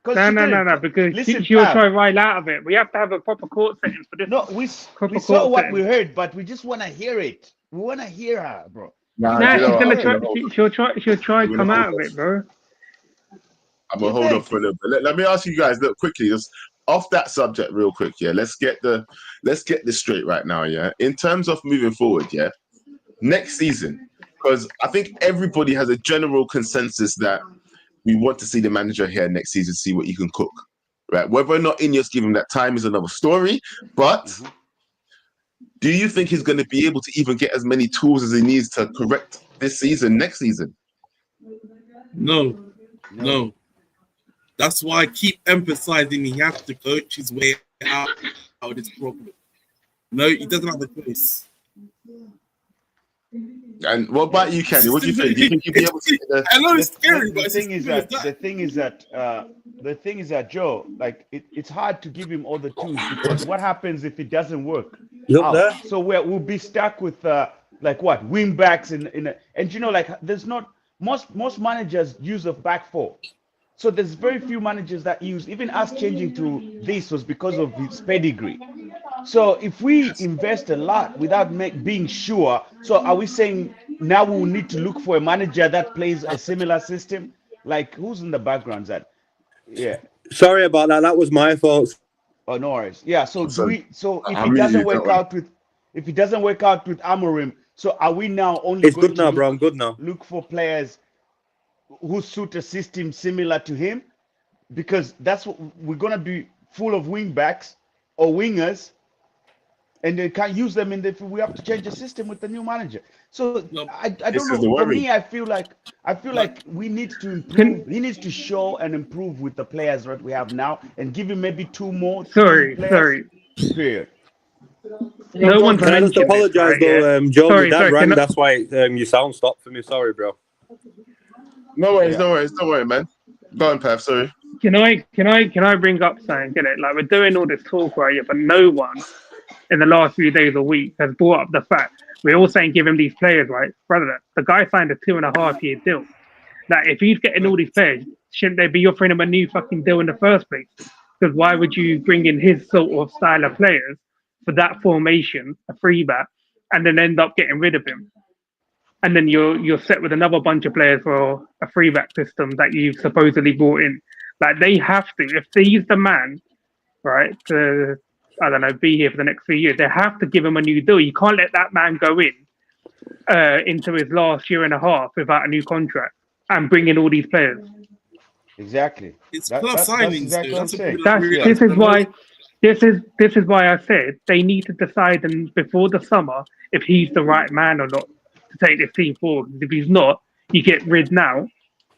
Because she'll try right out of it. We have to have a proper court sentence for this. No, we saw what we heard, but we just want to hear it. We want to hear her, bro. She's gonna try. She'll try to come out of it, bro. I'm gonna hold on for a little bit. Let me ask you guys, look quickly, just off that subject, real quick. Yeah, let's get this straight right now. Yeah, in terms of moving forward, yeah, next season, because I think everybody has a general consensus that we want to see the manager here next season, see what he can cook, right? Whether or not Ineos give him that time is another story. But do you think he's going to be able to even get as many tools as he needs to correct this season, next season? No. That's why I keep emphasizing he has to coach his way out of this problem. No, he doesn't have a choice. And what about you, Kenny? What do you think? Do you think you'll be able to? I know it's scary, but the thing is that Joe, like it's hard to give him all the tools, because what happens if it doesn't work? So we'll be stuck with like what, wing backs and you know, like there's not Most managers use a back four. So there's very few managers that use. Even us changing to this was because of his pedigree. So if we invest a lot without being sure, so are we saying now we will need to look for a manager that plays a similar system? Like who's in the background? That yeah. Sorry about that. That was my fault. Oh no worries. Yeah. So do we? So if I'm it with doesn't you, work Tony. out with, if it doesn't work out with Amorim, so are we now only It's going good to now, bro. I'm good now. look for players who suit a system similar to him? Because that's what we're gonna be full of wing backs or wingers, and they can't use them in the. We have to change the system with the new manager. So No, I This don't is the know. For worry. me, I feel like we need to improve. He needs to show and improve with the players that we have now, and give him maybe 2 more, 3 players. Sorry. Period. No one's Can I just mentioned this, apologize right? Yeah. though, Joe? My Sorry, dad sorry. rang. That's why your sound stopped for me. Sorry, bro. No worries, Yeah. no worries, don't worry, man. Go on, Pav. Sorry. Can I bring up something? Get it? Like we're doing all this talk right here, but no one in the last few days or week has brought up the fact we're all saying give him these players, right? Brother, the guy signed a 2.5-year deal. Like if he's getting all these players, shouldn't they be offering him a new fucking deal in the first place? Because why would you bring in his sort of style of players for that formation, a free back, and then end up getting rid of him? And then you're set with another bunch of players for a free back system that you've supposedly brought in. Like they have to, if he's the man, right, to I don't know, be here for the next 3 years, they have to give him a new deal. You can't let that man go in into his last year and a half without a new contract and bring in all these players. Exactly. it's That, club that's signings, exactly dude. what I'm That's what saying. people don't realize. This is why I said they need to decide and before the summer if he's the right man or not to take this team forward. If he's not, you get rid now,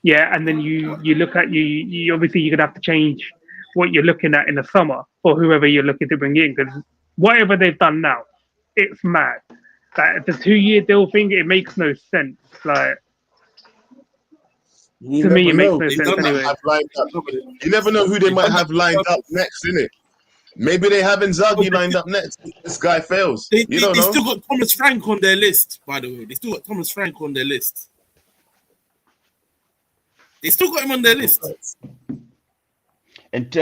yeah, and then you look at you obviously you're gonna have to change what you're looking at in the summer for whoever you're looking to bring in because whatever they've done now, it's mad. Like the 2-year deal thing, it makes no sense. Like You to me, never it makes know. no They've sense done that. anyway. Have lined up. You never know who they They've might done that have lined on up purpose. next, innit? Maybe they have Inzaghi lined up next. This guy fails. They, You they, don't they know. still got Thomas Frank on their list, by the way. They still got Thomas Frank on their list. They still got him on their list. And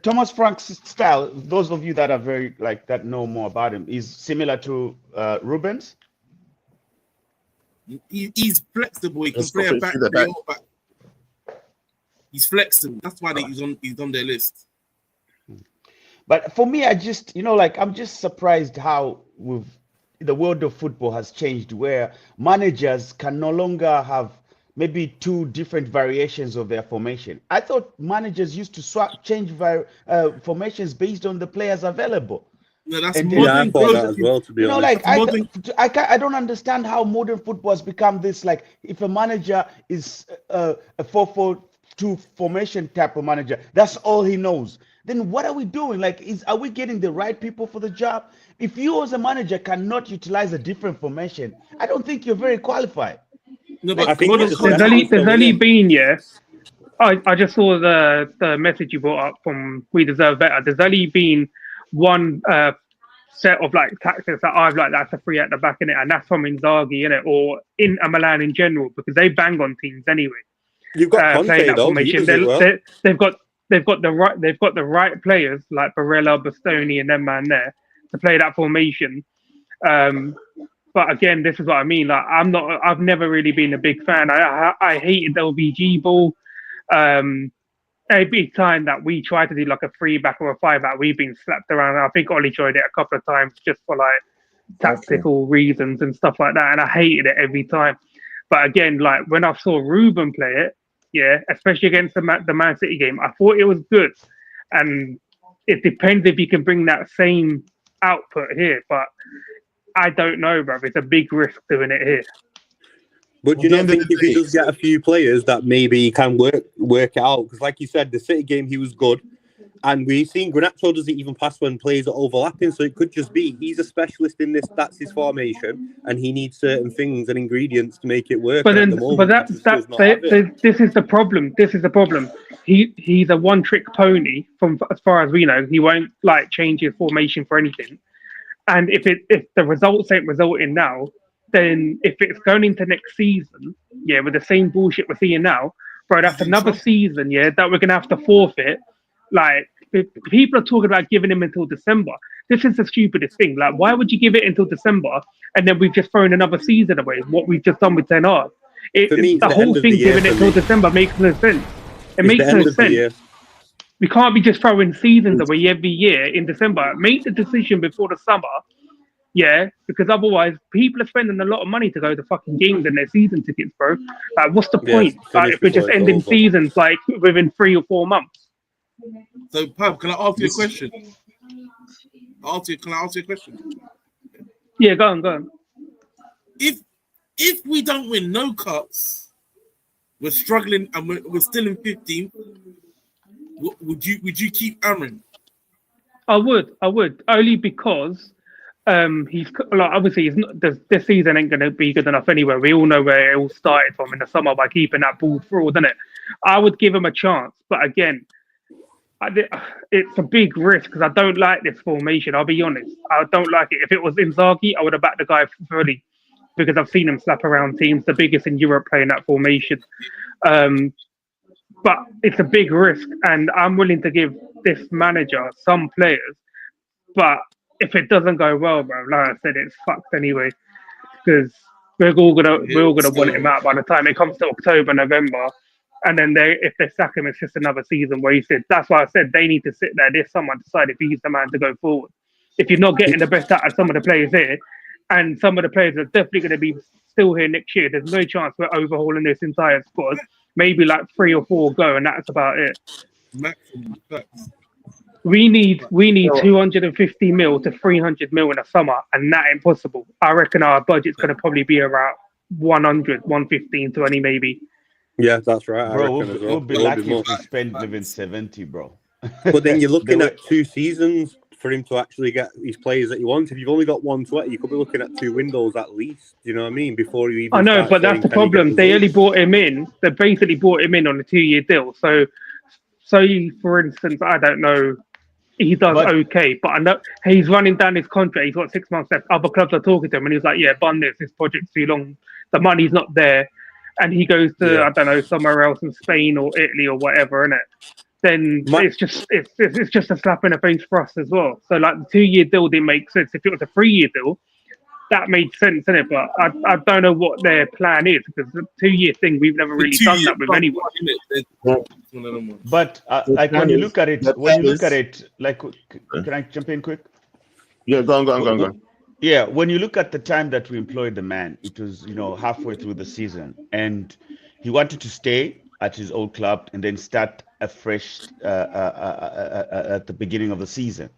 Thomas Frank's style, those of you that are very like that know more about him, is similar to Rubens. He's flexible. He can Let's play go a through back the three back. or back. He's flexible. That's why he's on their list. But for me, I just, like I'm just surprised how the world of football has changed where managers can no longer have maybe 2 different variations of their formation. I thought managers used to change formations based on the players available. No, that's And Yeah, I modern thought that growth. as well, to be honest. like That's modern. I don't understand how modern football has become this. Like, if a manager is a 4-4-2 formation type of manager, that's all he knows. Then what are we doing? Like, are we getting the right people for the job? If you as a manager cannot utilize a different formation, I don't think you're very qualified. No, Like, I but think modern it's just culture. There's only innit? been I just saw the message you brought up from We Deserve Better. There's only been one set of like tactics that I've like that's a free at the back in it, and that's from Inzaghi in it, or in Milan in general, because they bang on teams anyway. You've got Playing Conte that though. He formation, does it well. they've got the right players like Barella, Bastoni, and them man there to play that formation. But again, this is what I mean. Like I've never really been a big fan. I hated the LVG ball. Every time that we try to do like a 3-back or a 5-back, we've been slapped around. I think Ollie tried it a couple of times just for like tactical reasons and stuff like that, and I hated it every time. But again, like when I saw Ruben play it, yeah, especially against the Man City game, I thought it was good. And it depends if you can bring that same output here, but I don't know, bro. It's a big risk doing it here. But do you not think if he does get a few players that maybe he can work it out? Because like you said, the City game, he was good. And we've seen Garnacho doesn't even pass when plays are overlapping. So it could just be he's a specialist in this. That's his formation. And he needs certain things and ingredients to make it work. But then, this is the problem. This is the problem. He's a one-trick pony from as far as we know. He won't like change his formation for anything. And if the results ain't resulting now, then if it's going into next season, yeah, with the same bullshit we're seeing now, bro, that's another season, yeah, that we're gonna have to forfeit. Like, if people are talking about giving him until December. This is the stupidest thing. Like, why would you give it until December and then we've just thrown another season away? What we've just done with Ten Hag. For me, it's The the whole end of thing the year giving it for till me. December makes no sense. It It's makes the no end of the year. sense. We can't be just throwing seasons away every year in December. Make the decision before the summer, yeah, because otherwise people are spending a lot of money to go to fucking games and their season tickets, bro. Like, what's the Yeah, point? Like, finish if we're before just it's ending over. seasons like within 3 or 4 months. So, Pab, can I ask you a question? Can I ask you a question? Yeah, go on. If we don't win no cups, we're struggling and we're still in 15th. Would you keep Amorim? I would only because he's like, obviously he's not this season ain't going to be good enough anyway. We all know where it all started from in the summer by keeping that ball forward, isn't it? I would give him a chance, but again, it's a big risk because I don't like this formation. I'll be honest, I don't like it. If it was Inzaghi, I would have backed the guy fully because I've seen him slap around teams, the biggest in Europe, playing that formation. But it's a big risk, and I'm willing to give this manager some players. But if it doesn't go well, bro, like I said, it's fucked anyway. Because we're all gonna want him out by the time it comes to October, November, and then if they sack him, it's just another season wasted. That's why I said they need to sit there this summer and decide if he's the man to go forward. If you're not getting the best out of some of the players here, and some of the players are definitely going to be still here next year, there's no chance we're overhauling this entire squad. Maybe like 3 or 4 go, and that's about it. Maximum. We need 250 mil to 300 mil in the summer, and that ain't possible. I reckon our budget's going to probably be around 100, 115, 20 maybe. Yeah, that's right. Bro, I reckon as well. we'll be lucky if we spend even 70, bro. But then you're looking at 2 seasons for him to actually get these players that you want. If you've only got 120, you could be looking at 2 windows at least. You know what I mean? Before you even. I know, start but that's saying, the "Can you get problem. They only results?" brought him in. They basically brought him in on a 2-year deal. So, for instance, I don't know. He does okay, but I know he's running down his contract. He's got 6 months left. Other clubs are talking to him, and he's like, "Yeah, bun this project's too long. The money's not there." And he goes to I don't know, somewhere else in Spain or Italy or whatever, innit? Then it's just a slap in the face for us as well. So like the 2-year deal didn't make sense. If it was a 3-year deal, that made sense, innit? But I don't know what their plan is because the 2-year thing we've never really done that with anyone. But like when you look at it, like, can I jump in quick? Yeah, go on. Yeah, when you look at the time that we employed the man, it was halfway through the season, and he wanted to stay at his old club and then start afresh at the beginning of the season,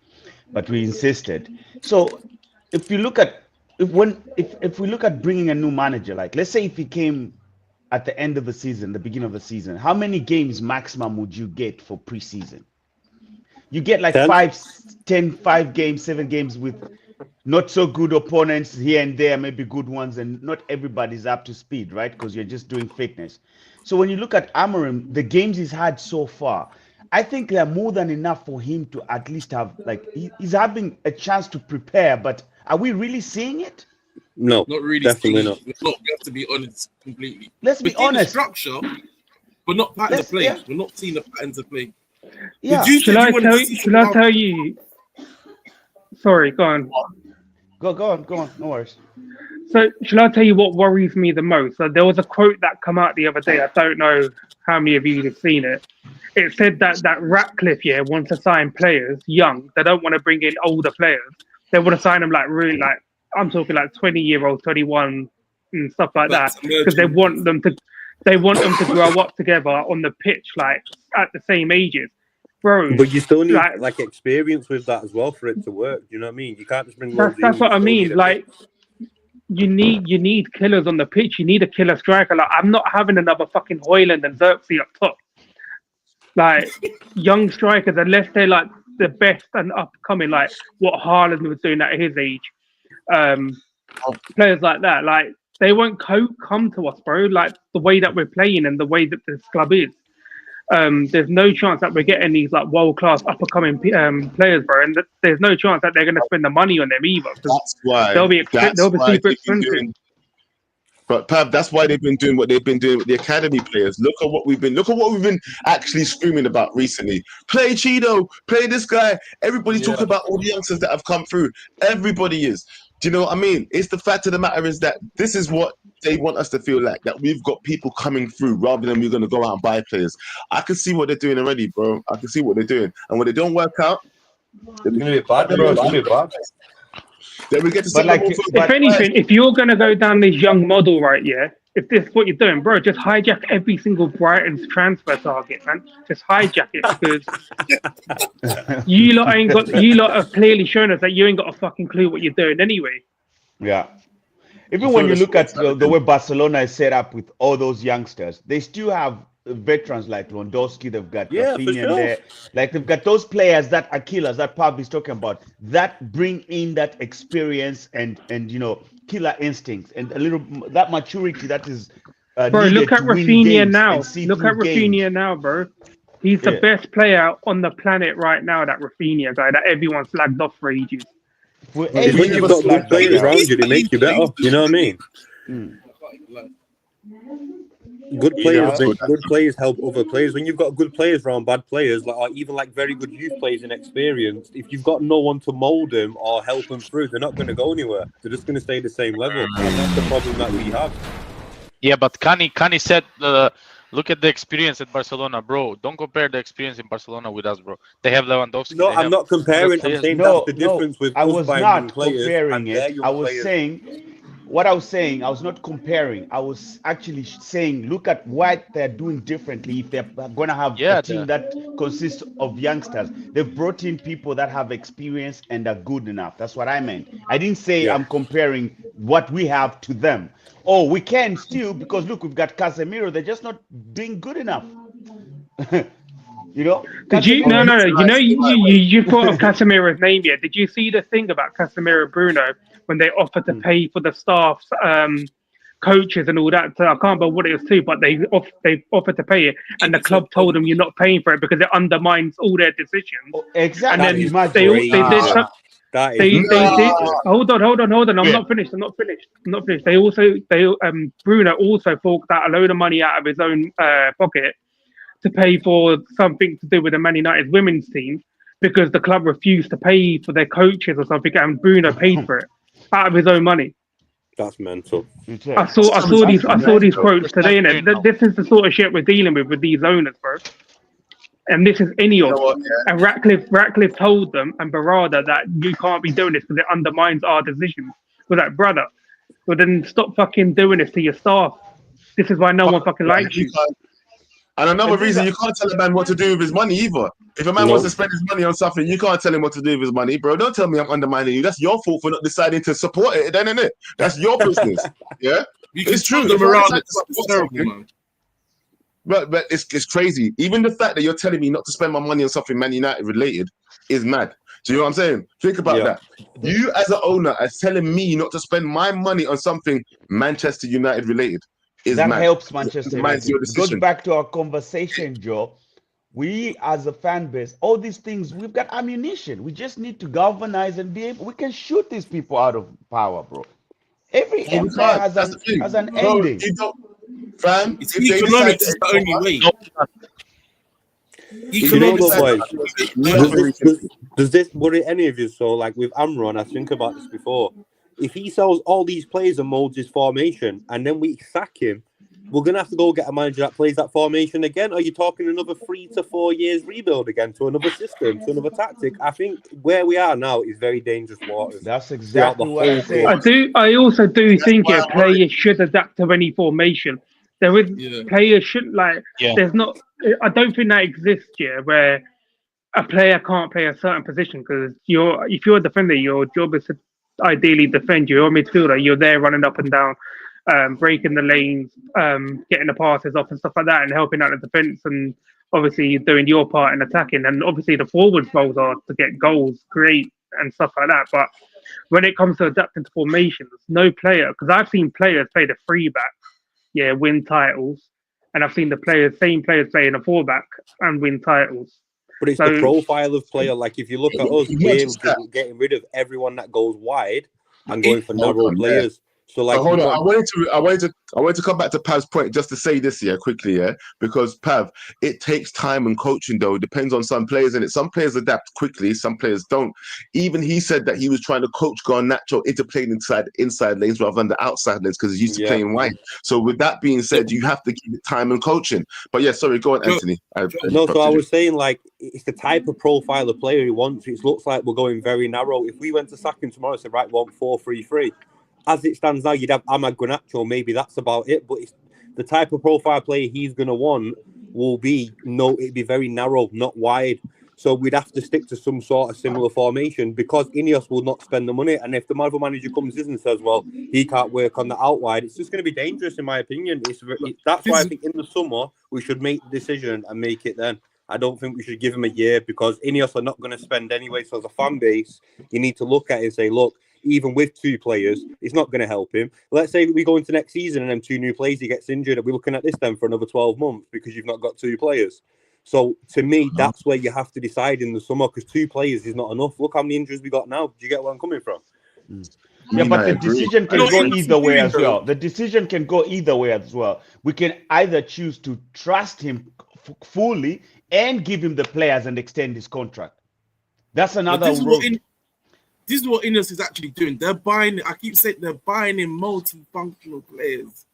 but we insisted. So if you look at if we look at bringing a new manager, like let's say if he came at the end of the season, the beginning of the season, how many games maximum would you get for preseason? You get like 5 games, 7 games with not so good opponents here and there, maybe good ones, and not everybody's up to speed, right? Because you're just doing fitness. So when you look at Amorim, the games he's had so far, I think they're more than enough for him to at least have, like, he's having a chance to prepare, but are we really seeing it? No, not really. Definitely not. We have to be honest completely. Let's be honest. Structure, but not patterns of play. Yeah. We're not seeing the patterns of play. Yeah. Shall I tell you? Sorry, go on. Go on. No worries. So, shall I tell you what worries me the most? So there was a quote that came out the other day. I don't know how many of you have seen it. It said that Ratcliffe wants to sign players young. They don't want to bring in older players. They want to sign them I'm talking like 20-year-old, 21 and stuff like that, because they want them to grow up together on the pitch, like at the same ages. Bro, but you still need like experience with that as well for it to work. You know what I mean? You can't just bring. That's what I mean. Like, you need killers on the pitch. You need a killer striker. Like, I'm not having another fucking Hoyland and Xerxes up top. Like, young strikers, unless they're like the best and upcoming, like what Haaland was doing at his age. Players like that, like they won't come to us, bro. Like the way that we're playing and the way that this club is. There's no chance that we're getting these like world-class up-and-coming players, bro, and there's no chance that they're going to spend the money on them either. That's why they'll be super expensive. But Pav, that's why they've been doing what they've been doing with the academy players. Look at what we've been actually screaming about recently. Play Cheeto, play this guy. Everybody's talking about all the youngsters that have come through. Everybody is. Do you know what I mean? It's the fact of the matter is that this is what they want us to feel like, that we've got people coming through rather than we're going to go out and buy players. I can see what they're doing already, bro. I can see what they're doing. And when they don't work out, it's going to be bad, bro. It's going to be bad. Then we get to if anything, if you're going to go down this young model, right, if this is what you're doing, bro, just hijack every single Brighton's transfer target, man. Just hijack it, because you lot have clearly shown us that you ain't got a fucking clue what you're doing anyway. Yeah. Even when you look at the way Barcelona is set up with all those youngsters, they still have veterans like Lewandowski. They've got Rafinha there. Like, they've got those players that are killers that Pab is talking about, that bring in that experience and you know, killer instincts and a little that maturity that is bro, look at Rafinha now. Look at Rafinha now, bro. He's the best player on the planet right now, that Rafinha guy that everyone slagged off for ages. When you've got good players around you, they make you better. You know what I mean? Good players help other players. When you've got good players around bad players, like, or even like very good youth players inexperienced, if you've got no one to mold them or help them through, they're not going to go anywhere. They're just going to stay the same level. And that's the problem that we have. Yeah, but Kani said, look at the experience at Barcelona, bro. Don't compare the experience in Barcelona with us, bro. They have Lewandowski. No, I'm not comparing. I'm saying that's the difference with I us was buying not young players comparing and their it. young I was players. saying, what I was saying, I was not comparing. I was actually saying, look at what they're doing differently. If they're going to have a team that consists of youngsters, they've brought in people that have experience and are good enough. That's what I meant. I didn't say I'm comparing what we have to them. Oh, we can still, because look, we've got Casemiro. They're just not doing good enough. You know? Did you? No. You know, you thought of Casemiro's name yet? Did you see the thing about Casemiro Bruno when they offered to pay for the staff's coaches and all that? So I can't remember what it was to, but they offered to pay it, and the club told them you're not paying for it because it undermines all their decisions. Exactly. And then they did. They did. Hold on. I'm not finished. Bruno also forked out a load of money out of his own pocket to pay for something to do with the Man United women's team because the club refused to pay for their coaches or something, and Bruno paid for it out of his own money. That's mental. I saw these quotes today, and this is the sort of shit we're dealing with these owners, bro. And this is Ineos. And Ratcliffe told them and Barada that you can't be doing this because it undermines our decisions. We're like, brother, well then stop fucking doing this to your staff. This is why no one fucking likes you. And another reason, you can't tell a man what to do with his money either. If a man wants to spend his money on something, you can't tell him what to do with his money, bro. Don't tell me I'm undermining you. That's your fault for not deciding to support it, then, isn't it? That's your business. Yeah, it's true. Them around. It's terrible, man. But it's crazy. Even the fact that you're telling me not to spend my money on something Man United related is mad. Do you know what I'm saying? Think about that. You as an owner are telling me not to spend my money on something Manchester United related. That helps Manchester United. It goes back to our conversation, Joe. We as a fan base, all these things, we've got ammunition. We just need to galvanize and be able, we can shoot these people out of power, bro. Every empire has an ending. Fam, it's economics is the only way. Does this worry any of you? So, like with Amron, I think about this before. If he sells all these players and molds his formation, and then we sack him, we're gonna have to go get a manager that plays that formation again. Are you talking another 3 to 4 years rebuild again to another system, to another tactic? I think where we are now is very dangerous waters. That's exactly what I say. I also do think players should adapt to any formation. There is players should there's not. I don't think that exists where a player can't play a certain position because if you're a defender, your job is to ideally defend. You're a midfielder. You're there running up and down, breaking the lanes, getting the passes off and stuff like that, and helping out the defense, and obviously doing your part in attacking. And obviously the forwards' roles are to get goals, create, and stuff like that. But when it comes to adapting to formations, no player, because I've seen players play the free back, win titles, and I've seen the same players play in a fullback and win titles. But it's the profile of player. Like if you look at us, we're getting rid of everyone that goes wide and going for narrow players. So like, hold on. I wanted to come back to Pav's point just to say this quickly, because Pav, it takes time and coaching though. It depends on some players, and some players adapt quickly, some players don't. Even he said that he was trying to coach Garnacho into playing inside lanes rather than the outside lanes because he's used to playing wide. So with that being said, you have to give it time and coaching. But yeah, sorry, go on, Anthony. No, so I was saying like it's the type of profile of player he wants. It looks like we're going very narrow. If we went to sack him tomorrow and said, right, we want 4-3-3. As it stands now, you'd have Ahmad Garnacho. Maybe that's about it. But it's the type of profile player he's going to want will be it'd be very narrow, not wide. So we'd have to stick to some sort of similar formation because Ineos will not spend the money. And if the other manager comes in and says, well, he can't work on the out wide, it's just going to be dangerous, in my opinion. That's why I think in the summer we should make the decision and make it then. I don't think we should give him a year because Ineos are not going to spend anyway. So as a fan base, you need to look at it and say, look, even with 2 players, it's not going to help him. Let's say we go into next season and then 2 new players, he gets injured. Are we looking at this then for another 12 months because you've not got 2 players? So to me, that's where you have to decide in the summer because 2 players is not enough. Look how many injuries we got now. Do you get where I'm coming from? Yeah, but the decision can go either way as well. The decision can go either way as well. We can either choose to trust him fully and give him the players and extend his contract. That's another route. This is what Ineos is actually doing. They're buying, I keep saying they're buying in multifunctional players.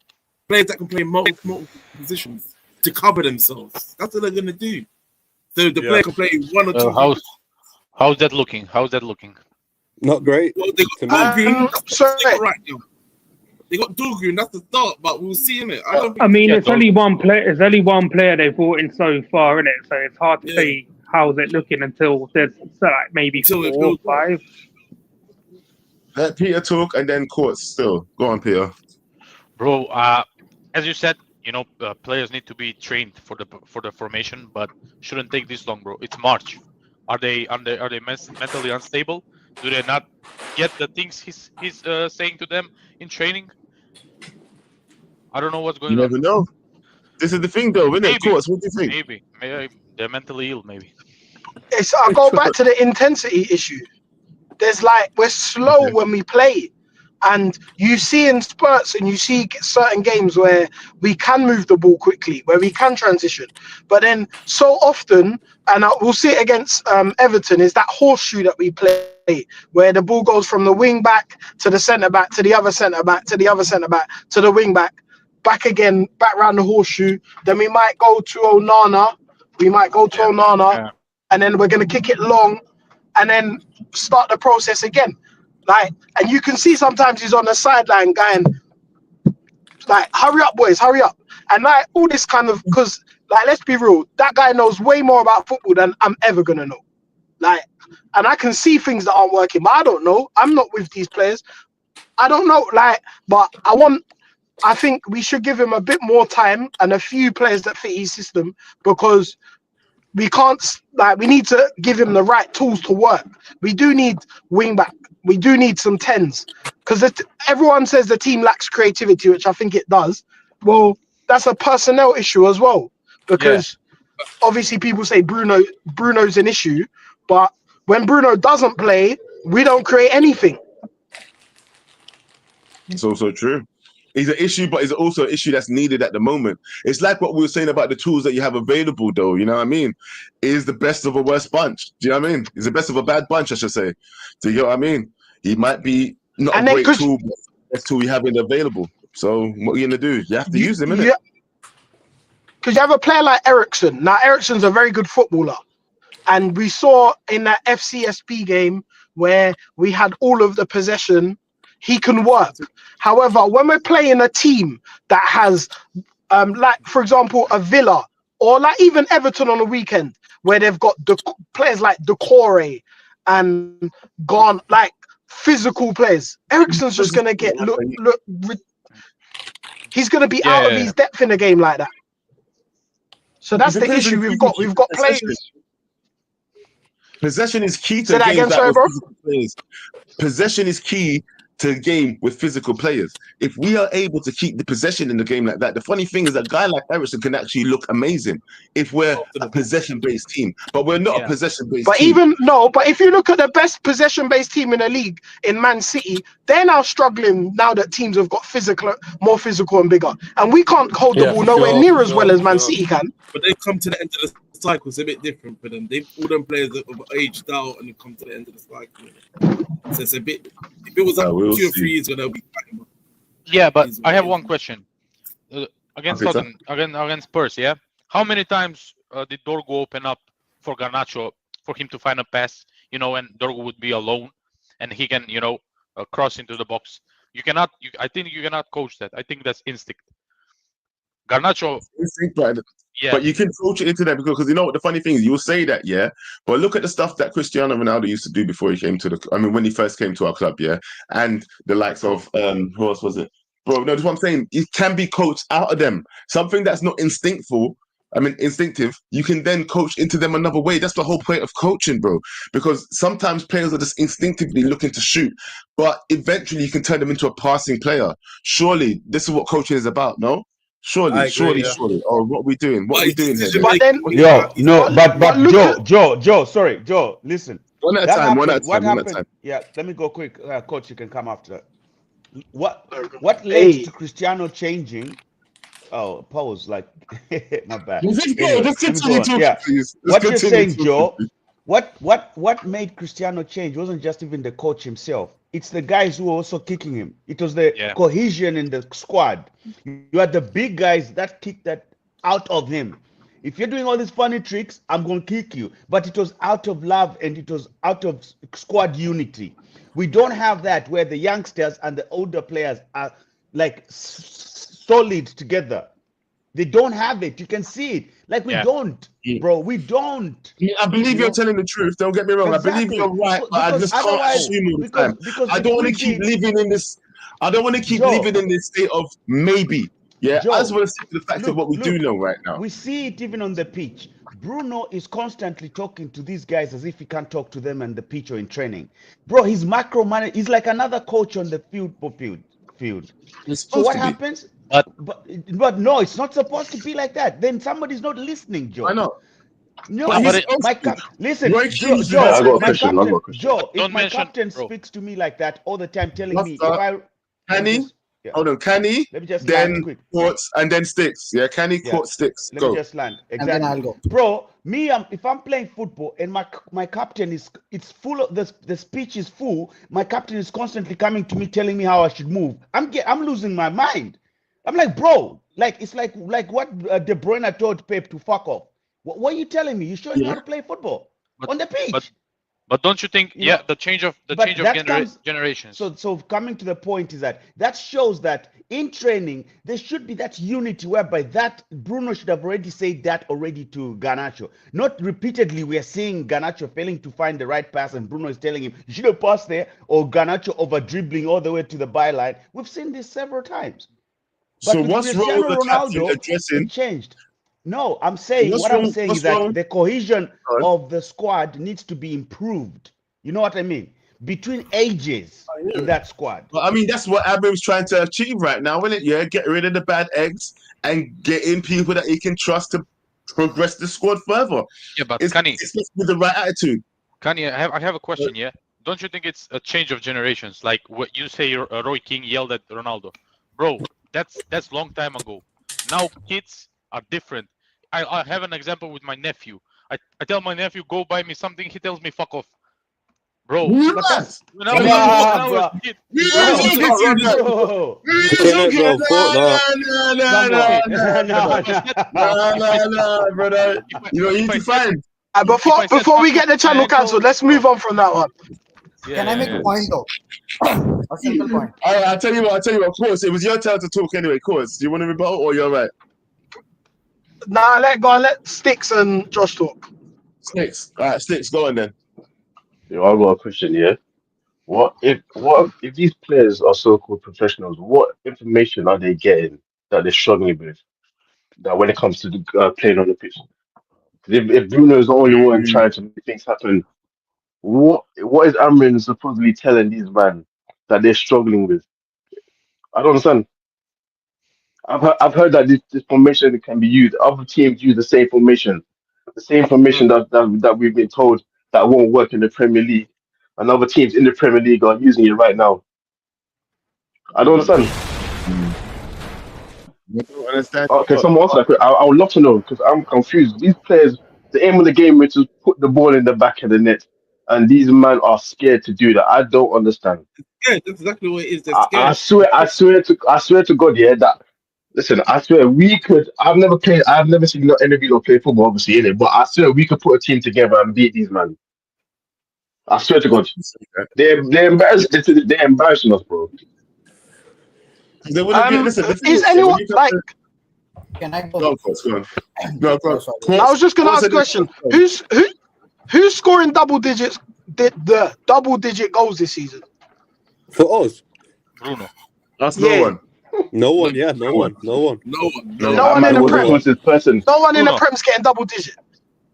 Players that can play multiple positions to cover themselves. That's what they're going to do. So the player can play 1 or 2. How's that looking? How's that looking? Not great. Well, they got Dahlgren right now. They got Dahlgren, that's the start, but we'll see in it. I mean, it's only one player. It's only one player they've brought in so far, isn't it? So it's hard to say how's it looking until there's like maybe 4 or 5. Let Peter talk and then Courts still. Go on, Peter. Bro, as you said, players need to be trained for the formation, but shouldn't take this long, bro. It's March. Are they mentally unstable? Do they not get the things he's saying to them in training? I don't know what's going on. You never know. This is the thing, though, isn't it? Courts, what do you think? Maybe they're mentally ill. Maybe. I'll go back to the intensity issue. There's we're slow when we play. And you see in spurts and you see certain games where we can move the ball quickly, where we can transition. But then so often, and we'll see it against Everton, is that horseshoe that we play, where the ball goes from the wing back to the centre back to the other centre back to the other centre back to the wing back again, back round the horseshoe. Then we might go to Onana. And then we're going to kick it long and then start the process again. And you can see sometimes he's on the sideline going, hurry up, boys, hurry up. And all this kind of, because let's be real, that guy knows way more about football than I'm ever going to know. And I can see things that aren't working, but I don't know. I'm not with these players. I don't know, but I think we should give him a bit more time and a few players that fit his system because we can't, we need to give him the right tools to work. We do need wing back. We do need some 10s because everyone says the team lacks creativity, which I think it does. Well, that's a personnel issue as well because obviously people say Bruno's an issue, but when Bruno doesn't play, we don't create anything. It's also true. It's an issue, but it's also an issue that's needed at the moment. It's like what we were saying about the tools that you have available, though. You know what I mean? It is the best of a worst bunch. Do you know what I mean? It's the best of a bad bunch, I should say. Do you know what I mean? He might be not a great tool, but that's tool you have available. So what are you gonna do? You have to use them, innit? Because you have a player like Ericsson. Now Ericsson's a very good footballer, and we saw in that FCSP game where we had all of the possession. He can work. However, when we're playing a team that has, for example, a Villa or even Everton on the weekend, where they've got players like Decore and gone physical players, Ericsson's just gonna get he's gonna be out of his depth in a game like that. So that's the issue we've got. We've got players. Possession is key to games that players. Possession is key to the game with physical players. If we are able to keep the possession in the game like that, the funny thing is a guy like Ericsson can actually look amazing if we're a possession-based team. But we're not a possession-based But team. but if you look at the best possession-based team in the league in Man City, they're now struggling now that teams have got more physical and bigger. And we can't hold the ball nowhere near as well as Man City can. But they've come to the end of the cycle. It's a bit different for them. All them players that have aged out and come to the end of the cycle. So it's a bit. If it was up 2 or 3 years ago, they'll be fighting. Yeah, but I have one question. Against Tottenham, against Spurs, yeah. How many times did Dorgu open up for Garnacho for him to find a pass? You know, and Dorgu would be alone, and he can, cross into the box. You cannot. I think you cannot coach that. I think that's instinct. Garnacho. Instinct, but you can coach it into that because you know what the funny thing is, you'll say that, yeah. But look at the stuff that Cristiano Ronaldo used to do before he came to when he first came to our club, yeah, and the likes of who else was it? Bro, no, that's what I'm saying. It can be coached out of them. Something that's not instinctive, you can then coach into them another way. That's the whole point of coaching, bro. Because sometimes players are just instinctively looking to shoot, but eventually you can turn them into a passing player. Surely, this is what coaching is about, no? Surely. Oh, what are we doing? What are we doing here? But then, Joe, sorry, Joe, listen. One at a time. Yeah, let me go quick. Coach, you can come after. What led to Cristiano changing? Oh, pause. Like, my bad. What you're saying, Joe? What made Cristiano change wasn't just even the coach himself. It's the guys who were also kicking him. It was the cohesion in the squad. You had the big guys that kicked that out of him. If you're doing all these funny tricks, I'm going to kick you. But it was out of love and it was out of squad unity. We don't have that where the youngsters and the older players are like solid together. They don't have it. You can see it. Like we don't, bro. We don't. I believe you're telling the truth. Don't get me wrong. Exactly. I believe you're right, but I just can't assume all the time. I don't want to keep living in this. I don't want to keep living in this state of maybe. Yeah, Joe, I just want to stick to the fact of what we do know right now. We see it even on the pitch. Bruno is constantly talking to these guys as if he can't talk to them on the pitch or in training. Bro, he's micromanaging. He's like another coach on the field. So what happens? But no, it's not supposed to be like that. Then somebody's not listening, Joe. I know. No, listen, Joe, if my captain speaks to me like that all the time, telling me Canny, then Courts, and then Sticks. Yeah, Canny, Courts, Sticks. Let me just land. Exactly. And then I'll go. Bro, if I'm playing football and my captain it's full of the speech is full, my captain is constantly coming to me telling me how I should move. I'm losing my mind. I'm like, bro, it's like what De Bruyne told Pep to fuck off. What are you telling me? You sure you know how to play football on the pitch? But don't you think? The change of generations. So coming to the point is that shows that in training there should be that unity whereby that Bruno should have already said that already to Garnacho. Not repeatedly we are seeing Garnacho failing to find the right pass and Bruno is telling him you should have passed there, or Garnacho over dribbling all the way to the byline. We've seen this several times. But so what's wrong with the captain addressing? It changed. No, I'm saying I'm saying is that the cohesion of the squad needs to be improved. You know what I mean? Between ages in that squad. Well, I mean, that's what Amorim's trying to achieve right now, isn't it? Yeah, get rid of the bad eggs and get in people that he can trust to progress the squad further. Yeah, but it's with the right attitude. Kanye, I have a question. Yeah, don't you think it's a change of generations? Like what you say, Roy King yelled at Ronaldo, bro. That's long time ago. Now kids are different. I have an example with my nephew. I tell my nephew, go buy me something. He tells me, fuck off. Bro. When I was a kid. No, brother. You need to find. Before we get the channel cancelled, let's move on from that one. Can I make a point though? A simple point. All right, I'll tell you what. Of course, it was your turn to talk anyway. Of course, do you want to rebuttal or you're right? Nah, let Sticks and Josh talk. Sticks. All right, Sticks, go on then. Yo, I've got a question here. What if these players are so-called professionals? What information are they getting that they're struggling with? That when it comes to playing on the pitch, if Bruno is the only one trying to make things happen, what is Amorim supposedly telling these men that they're struggling with. I don't understand. I've heard that this formation can be used. Other teams use the same formation that we've been told that won't work in the Premier League, and other teams in the Premier League are using it right now. I don't But understand. you don't understand. Can someone answer that? I would love to know because I'm confused. These players, the aim of the game is to put the ball in the back of the net, and these men are scared to do that. I don't understand. Yeah, that's exactly what it is. They're I scared. swear to God, yeah, that listen, I swear we could. I've never seen anybody play football, obviously, in it, but I swear we could put a team together and beat these men. I swear to God, they're embarrassed. They're embarrassing us, bro. They wouldn't get. Listen, the thing Is is, when anyone you come like? to Can I go? go on, Courts, go on. No, go on. I was just gonna ask a question. Who's scoring double digits? The double digit goals this season? For us, Bruno. That's no one. no one. Yeah, no one. No one in That the man was the Prem. closest person. No one in the Bruno. Prem's getting double digit.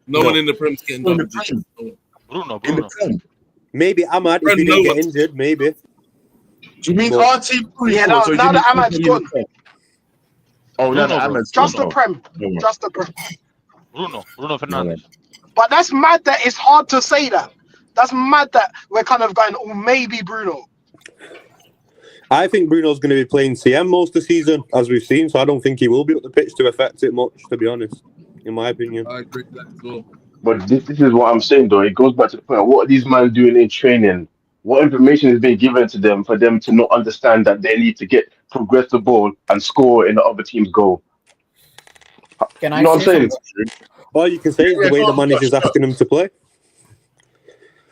No one in the Prem's getting double digits. Bruno. In the Prem. Maybe Ahmad if he didn't get injured. Maybe. Do you mean But- RT? Yeah, now that Ahmad's gone. Oh, now Bruno, that Ahmad's Just the gone. Prem. No. Just the Prem. Bruno Fernandes. But that's mad that it's hard to say that. That's mad that we're kind of going, oh, maybe Bruno. I think Bruno's going to be playing CM most of the season, as we've seen. So I don't think he will be at the pitch to affect it much, to be honest, in my opinion. I agree with that as well. But this is what I'm saying, though. It goes back to the point. What are these men doing in training? What information is being given to them for them to not understand that they need to progress the ball and score in the other team's goal? Can You I know what I'm say saying? something? Or you can say it's the way the manager's asking him to play.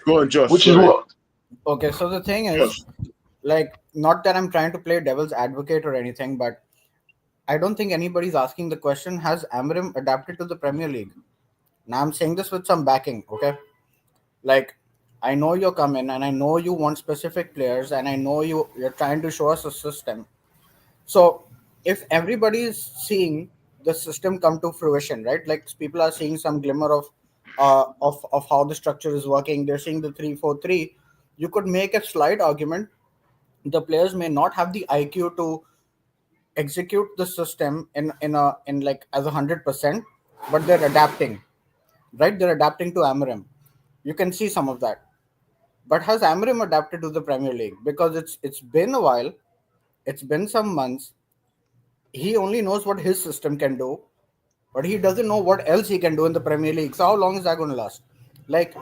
Go on, Josh. Which is what? Okay, so the thing is, like, not that I'm trying to play devil's advocate or anything, but I don't think anybody's asking the question, has Amorim adapted to the Premier League? Now I'm saying this with some backing, okay? Like, I know you're coming and I know you want specific players and I know you're trying to show us a system. So if everybody is seeing the system come to fruition, right? Like people are seeing some glimmer of how the structure is working. They're seeing the 3-4-3. You could make a slight argument. The players may not have the IQ to execute the system in like as 100%, but they're adapting, right? They're adapting to Amorim. You can see some of that. But has Amorim adapted to the Premier League? Because it's been a while. It's been some months. He only knows what his system can do, but he doesn't know what else he can do in the Premier League. So how long is that going to last? Like,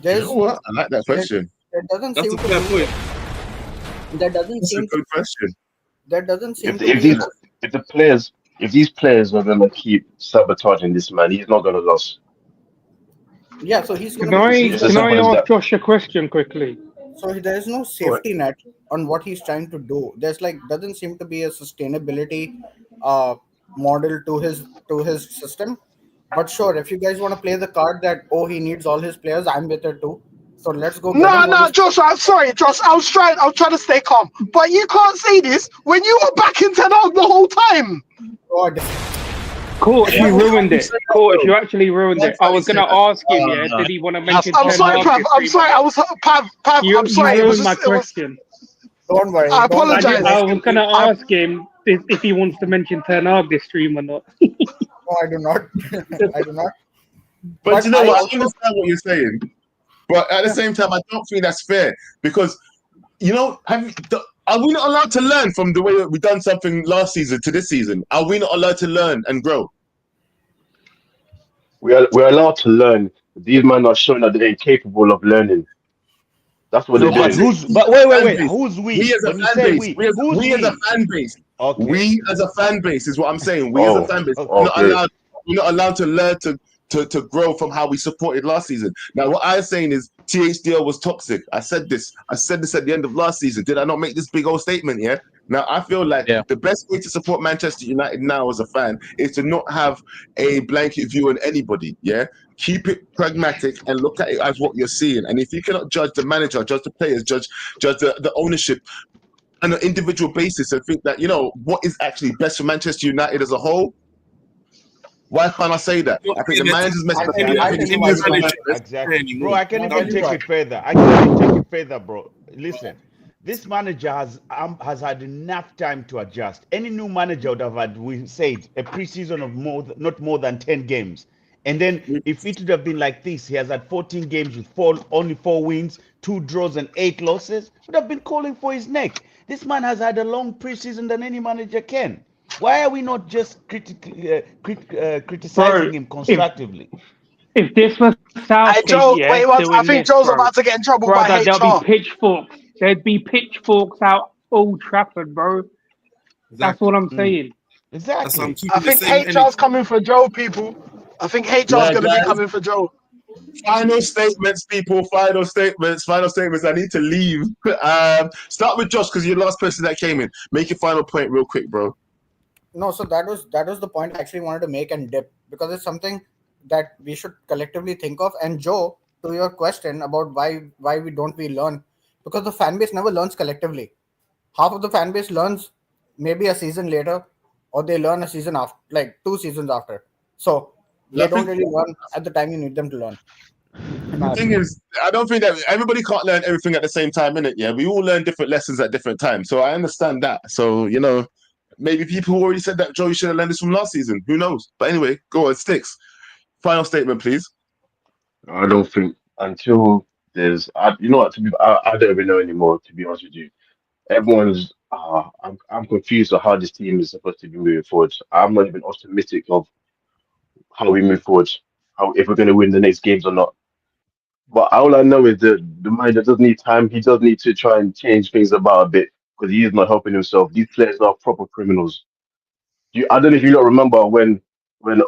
there's. You know what? I like that question. There doesn't That's seem a to fair be. point. There doesn't That's a seem to. good question. There doesn't seem If to be. if these players are gonna keep sabotaging this man, he's not gonna lose. Yeah, so he's going Can to I be. It's as can I simple as ask that. Josh a question quickly? So there is no safety net on what he's trying to do. There's like doesn't seem to be a sustainability model to his system. But sure, if you guys want to play the card that he needs all his players, I'm with it too. So let's go. No, Josh. I'm sorry, Josh. I was trying to stay calm, but you can't say this when you were back in Ten Hag the whole time. God. Court, you ruined it. Court, you actually ruined it. I was going to ask him, did he want to mention I'm Ten sorry, Hag Pav. this I'm sorry. I was Pav. I'm sorry. You It was ruined my just, it was, question. Don't worry. I apologize. I was going to ask him if he wants to mention Ten Hag this stream or not. No, I do not. I do not. But you know what? I understand what you're saying. But at the same time, I don't think that's fair because, you know, are we not allowed to learn from the way that we've done something last season to this season? Are we not allowed to learn and grow? We're allowed to learn. These men are showing that they're incapable of learning. That's what they're doing. Wait. Who's we? We as a When you fan say base. We as a fan base. Okay. We as a fan base is what I'm saying. We as a fan base. Okay. We're not allowed to learn to grow from how we supported last season. Now, what I'm saying is THDL was toxic. I said this at the end of last season. Did I not make this big old statement? Yeah. Now, I feel like the best way to support Manchester United now as a fan is to not have a blanket view on anybody. Yeah. Keep it pragmatic and look at it as what you're seeing. And if you cannot judge the manager, judge the players, judge the ownership on an individual basis and think that, you know, what is actually best for Manchester United as a whole, why can't I say that? I think the manager's messing up. Exactly. Bro, I can even take it further. Bro. Listen, This manager has had enough time to adjust. Any new manager would have had, we said, a preseason of not more than 10 games. And then if it would have been like this, he has had 14 games with only 4 wins, 2 draws, and 8 losses, would have been calling for his neck. This man has had a long preseason than any manager can. Why are we not just criticizing him constructively? If this was Hey, Southgate, Joe, yeah, wait, what? I doing think this, Joe's bro, about to get in trouble by brother, there'll be HR. pitchforks. There'd be pitchforks out Old Trafford, bro. That's what I'm saying. Exactly. I think HR's coming for Joe, people. I think HR's Yeah, going to be guys. coming for Joe. Final statements, people. Final statements. Final statements. I need to leave. Start with Josh because you're the last person that came in. Make your final point real quick, bro. No, so that was the point I actually wanted to make and dip, because it's something that we should collectively think of. And Joe, to your question about why we learn, because the fan base never learns collectively. Half of the fan base learns maybe a season later, or they learn a season after, like 2 seasons after. So they don't really learn at the time you need them to learn. The thing is, I don't think that everybody can't learn everything at the same time, innit? Yeah, we all learn different lessons at different times. So I understand that. So, you know, maybe people who already said that, Joe, you should have learned this from last season. Who knows? But anyway, go on, Sticks. Final statement, please. I don't think until there's, you know what? I don't even know anymore. To be honest with you, everyone's. I'm confused on how this team is supposed to be moving forward. I'm not even optimistic of how we move forward, how if we're going to win the next games or not. But all I know is that the manager does need time. He does need to try and change things about a bit because he is not helping himself. These players are proper criminals. I don't know if you don't remember when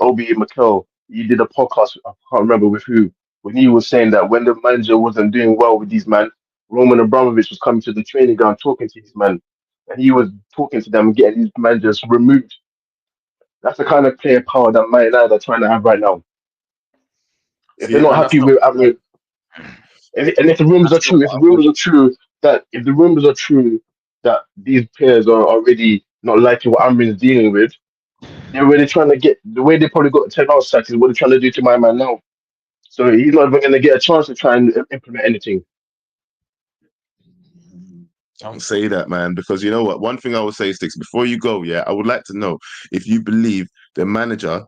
Obi Mikel he did a podcast. I can't remember with who, when he was saying that when the manager wasn't doing well with these men, Roman Abramovich was coming to the training ground talking to these men, and he was talking to them and getting these managers removed. That's the kind of player power that Man United are trying to have right now. If they're not And that's happy not. with if the rumors are true, if the rumors are true that these players are already not liking what Amorim is dealing with, they're really trying to get the way they probably got 10 out sacks is what they're trying to do to my man now. So he's not even going to get a chance to try and implement anything. Don't say that, man, because you know what? One thing I will say, Sticks, before you go, yeah, I would like to know if you believe the manager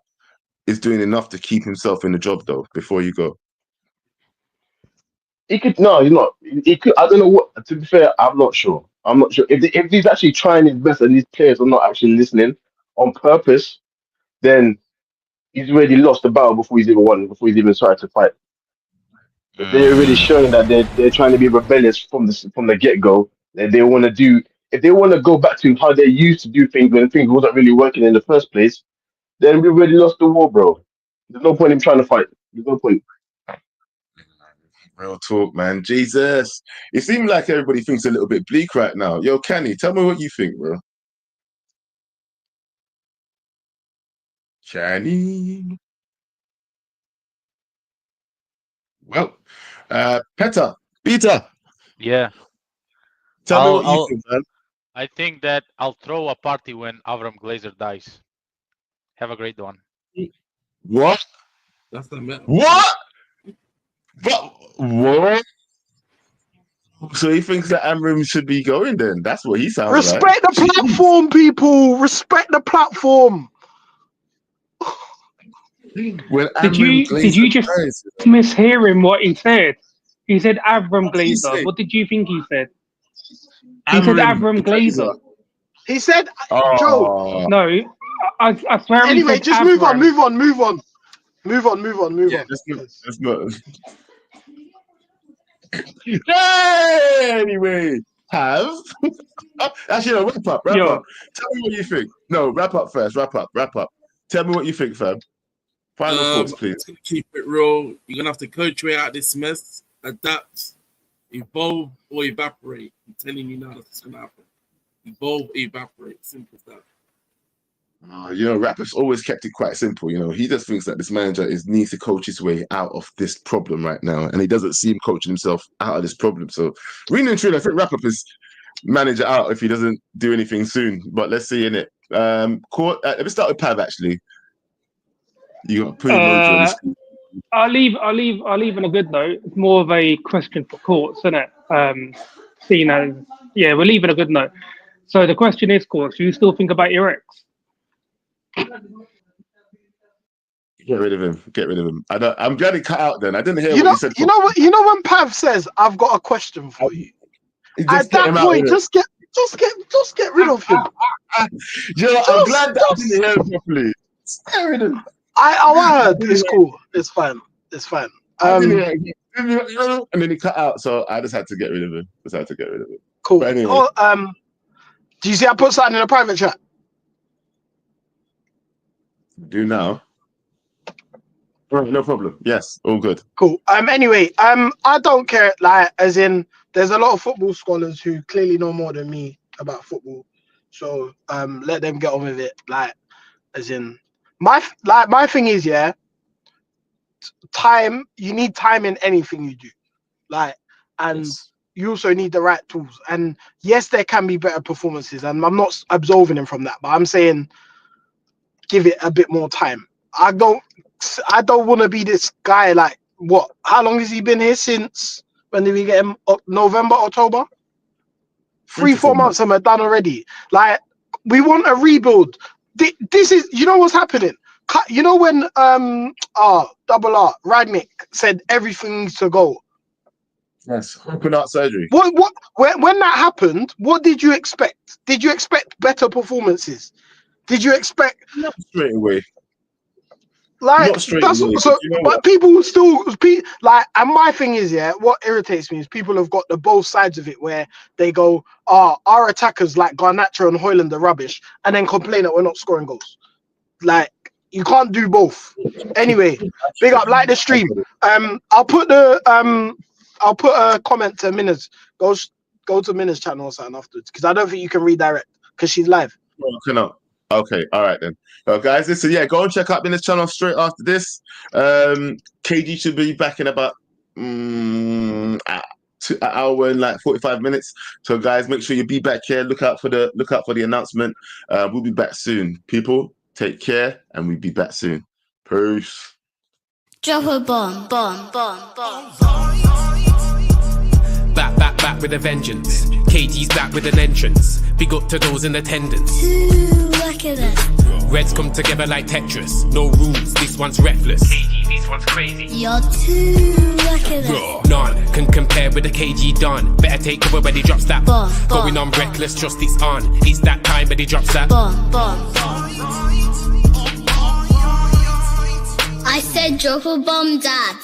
is doing enough to keep himself in the job, though, before you go. He could, no, he's not. He could, I don't know what, to be fair, I'm not sure. I'm not sure. If he's actually trying his best and these players are not actually listening on purpose, then he's already lost the battle before he's even won, before he's even started to fight. If they're already showing that they're trying to be rebellious from the get go, that they want to do, if they want to go back to how they used to do things when things wasn't really working in the first place, then we already lost the war, bro. There's no point in trying to fight. There's no point. Real talk, man. Jesus. It seems like everybody thinks a little bit bleak right now. Yo, Kenny, tell me what you think, bro. Kenny. Well, Peter. Yeah. Tell me what you think, man. I think that I'll throw a party when Avram Glazer dies. Have a great one. What? That's the matter. What? But what? So he thinks that Amorim should be going then? That's what he sounds like. Respect the platform, people. Respect the platform. Did you just mishear him what he said? He said Avram Glazer. What did you think he said? He said Avram Glazer. He said, Joe. No, I swear. Anyway, he said just Avram. move on. Yeah, let's go. Anyway, actually, no, wrap up. Tell me what you think. No, wrap up first. Wrap up. Tell me what you think, fam. Final thoughts, please. To keep it real, you're gonna have to coach way out this mess, adapt, evolve, or evaporate. I'm telling you now, that's gonna happen. Evolve, evaporate. Simple as that. You know, Rapper's always kept it quite simple. You know, he just thinks that this manager needs to coach his way out of this problem right now, and he doesn't see him coaching himself out of this problem. So, really and truly, I think Rapper is manager out if he doesn't do anything soon. But let's see, innit? Let me start with Pav. Actually, you got to put emoji on the screen. I'll leave on a good note. It's more of a question for courts, isn't it? Seeing as Yeah, we're leaving a good note. So the question is, course, do you still think about your ex? Get rid of him. Get rid of him. I'm glad he cut out then. I didn't hear You what know, you said. you know what? You know when Pav says, "I've got a question for you." At that point, just get rid of him. You know, I'm glad that I didn't hear him properly. Get rid of him. I heard. It's cool. It's fine. It's fine. I didn't hear him. And then he cut out, so I just had to get rid of him. Cool. But anyway. Oh, do you see I put something in a private chat? Do now. No problem. Yes, all good. Cool. Anyway, I don't care. Like, as in, there's a lot of football scholars who clearly know more than me about football. So, let them get on with it. Like, as in, my thing is, yeah. Time. You need time in anything you do. Like, and you also need the right tools. And yes, there can be better performances, and I'm not absolving him from that. But I'm saying, give it a bit more time. I don't want to be this guy. Like, what? How long has he been here since? When did we get him? November, October? 3-4 months and we're done already. Like, we want a rebuild. This is, you know what's happening? You know when Double R Ragnick said everything needs to go. Yes, open heart surgery. When that happened, what did you expect? Did you expect better performances? Did you expect straight away? Like, not straight that's away. so, You know but what? people still like, and my thing is, yeah, what irritates me is people have got the both sides of it where they go, our attackers like Garnacho and Højlund are rubbish, and then complain that we're not scoring goals. Like, you can't do both. Anyway, big up, like the stream. I'll put a comment to Minna's. Go to Minna's channel or something afterwards, because I don't think you can redirect because she's live. Okay, all right then. Guys, listen, yeah, go and check out Minna's channel straight after this. KG should be back in about an hour and like 45 minutes. So guys, make sure you be back here. Look out for the announcement. We'll be back soon. People, take care, and we'll be back soon. Peace. Drop a bomb. Back with a vengeance. KG's back with an entrance. Big up to those in attendance. Look at that. Reds come together like Tetris. No rules, this one's reckless. KG, this one's crazy. You're too lucky that. None can compare with the KG done. Better take cover when he drops that. Bomb. Going on reckless, trust it's on. It's that time when he drops that. Bomb. I said drop a bomb, Dad.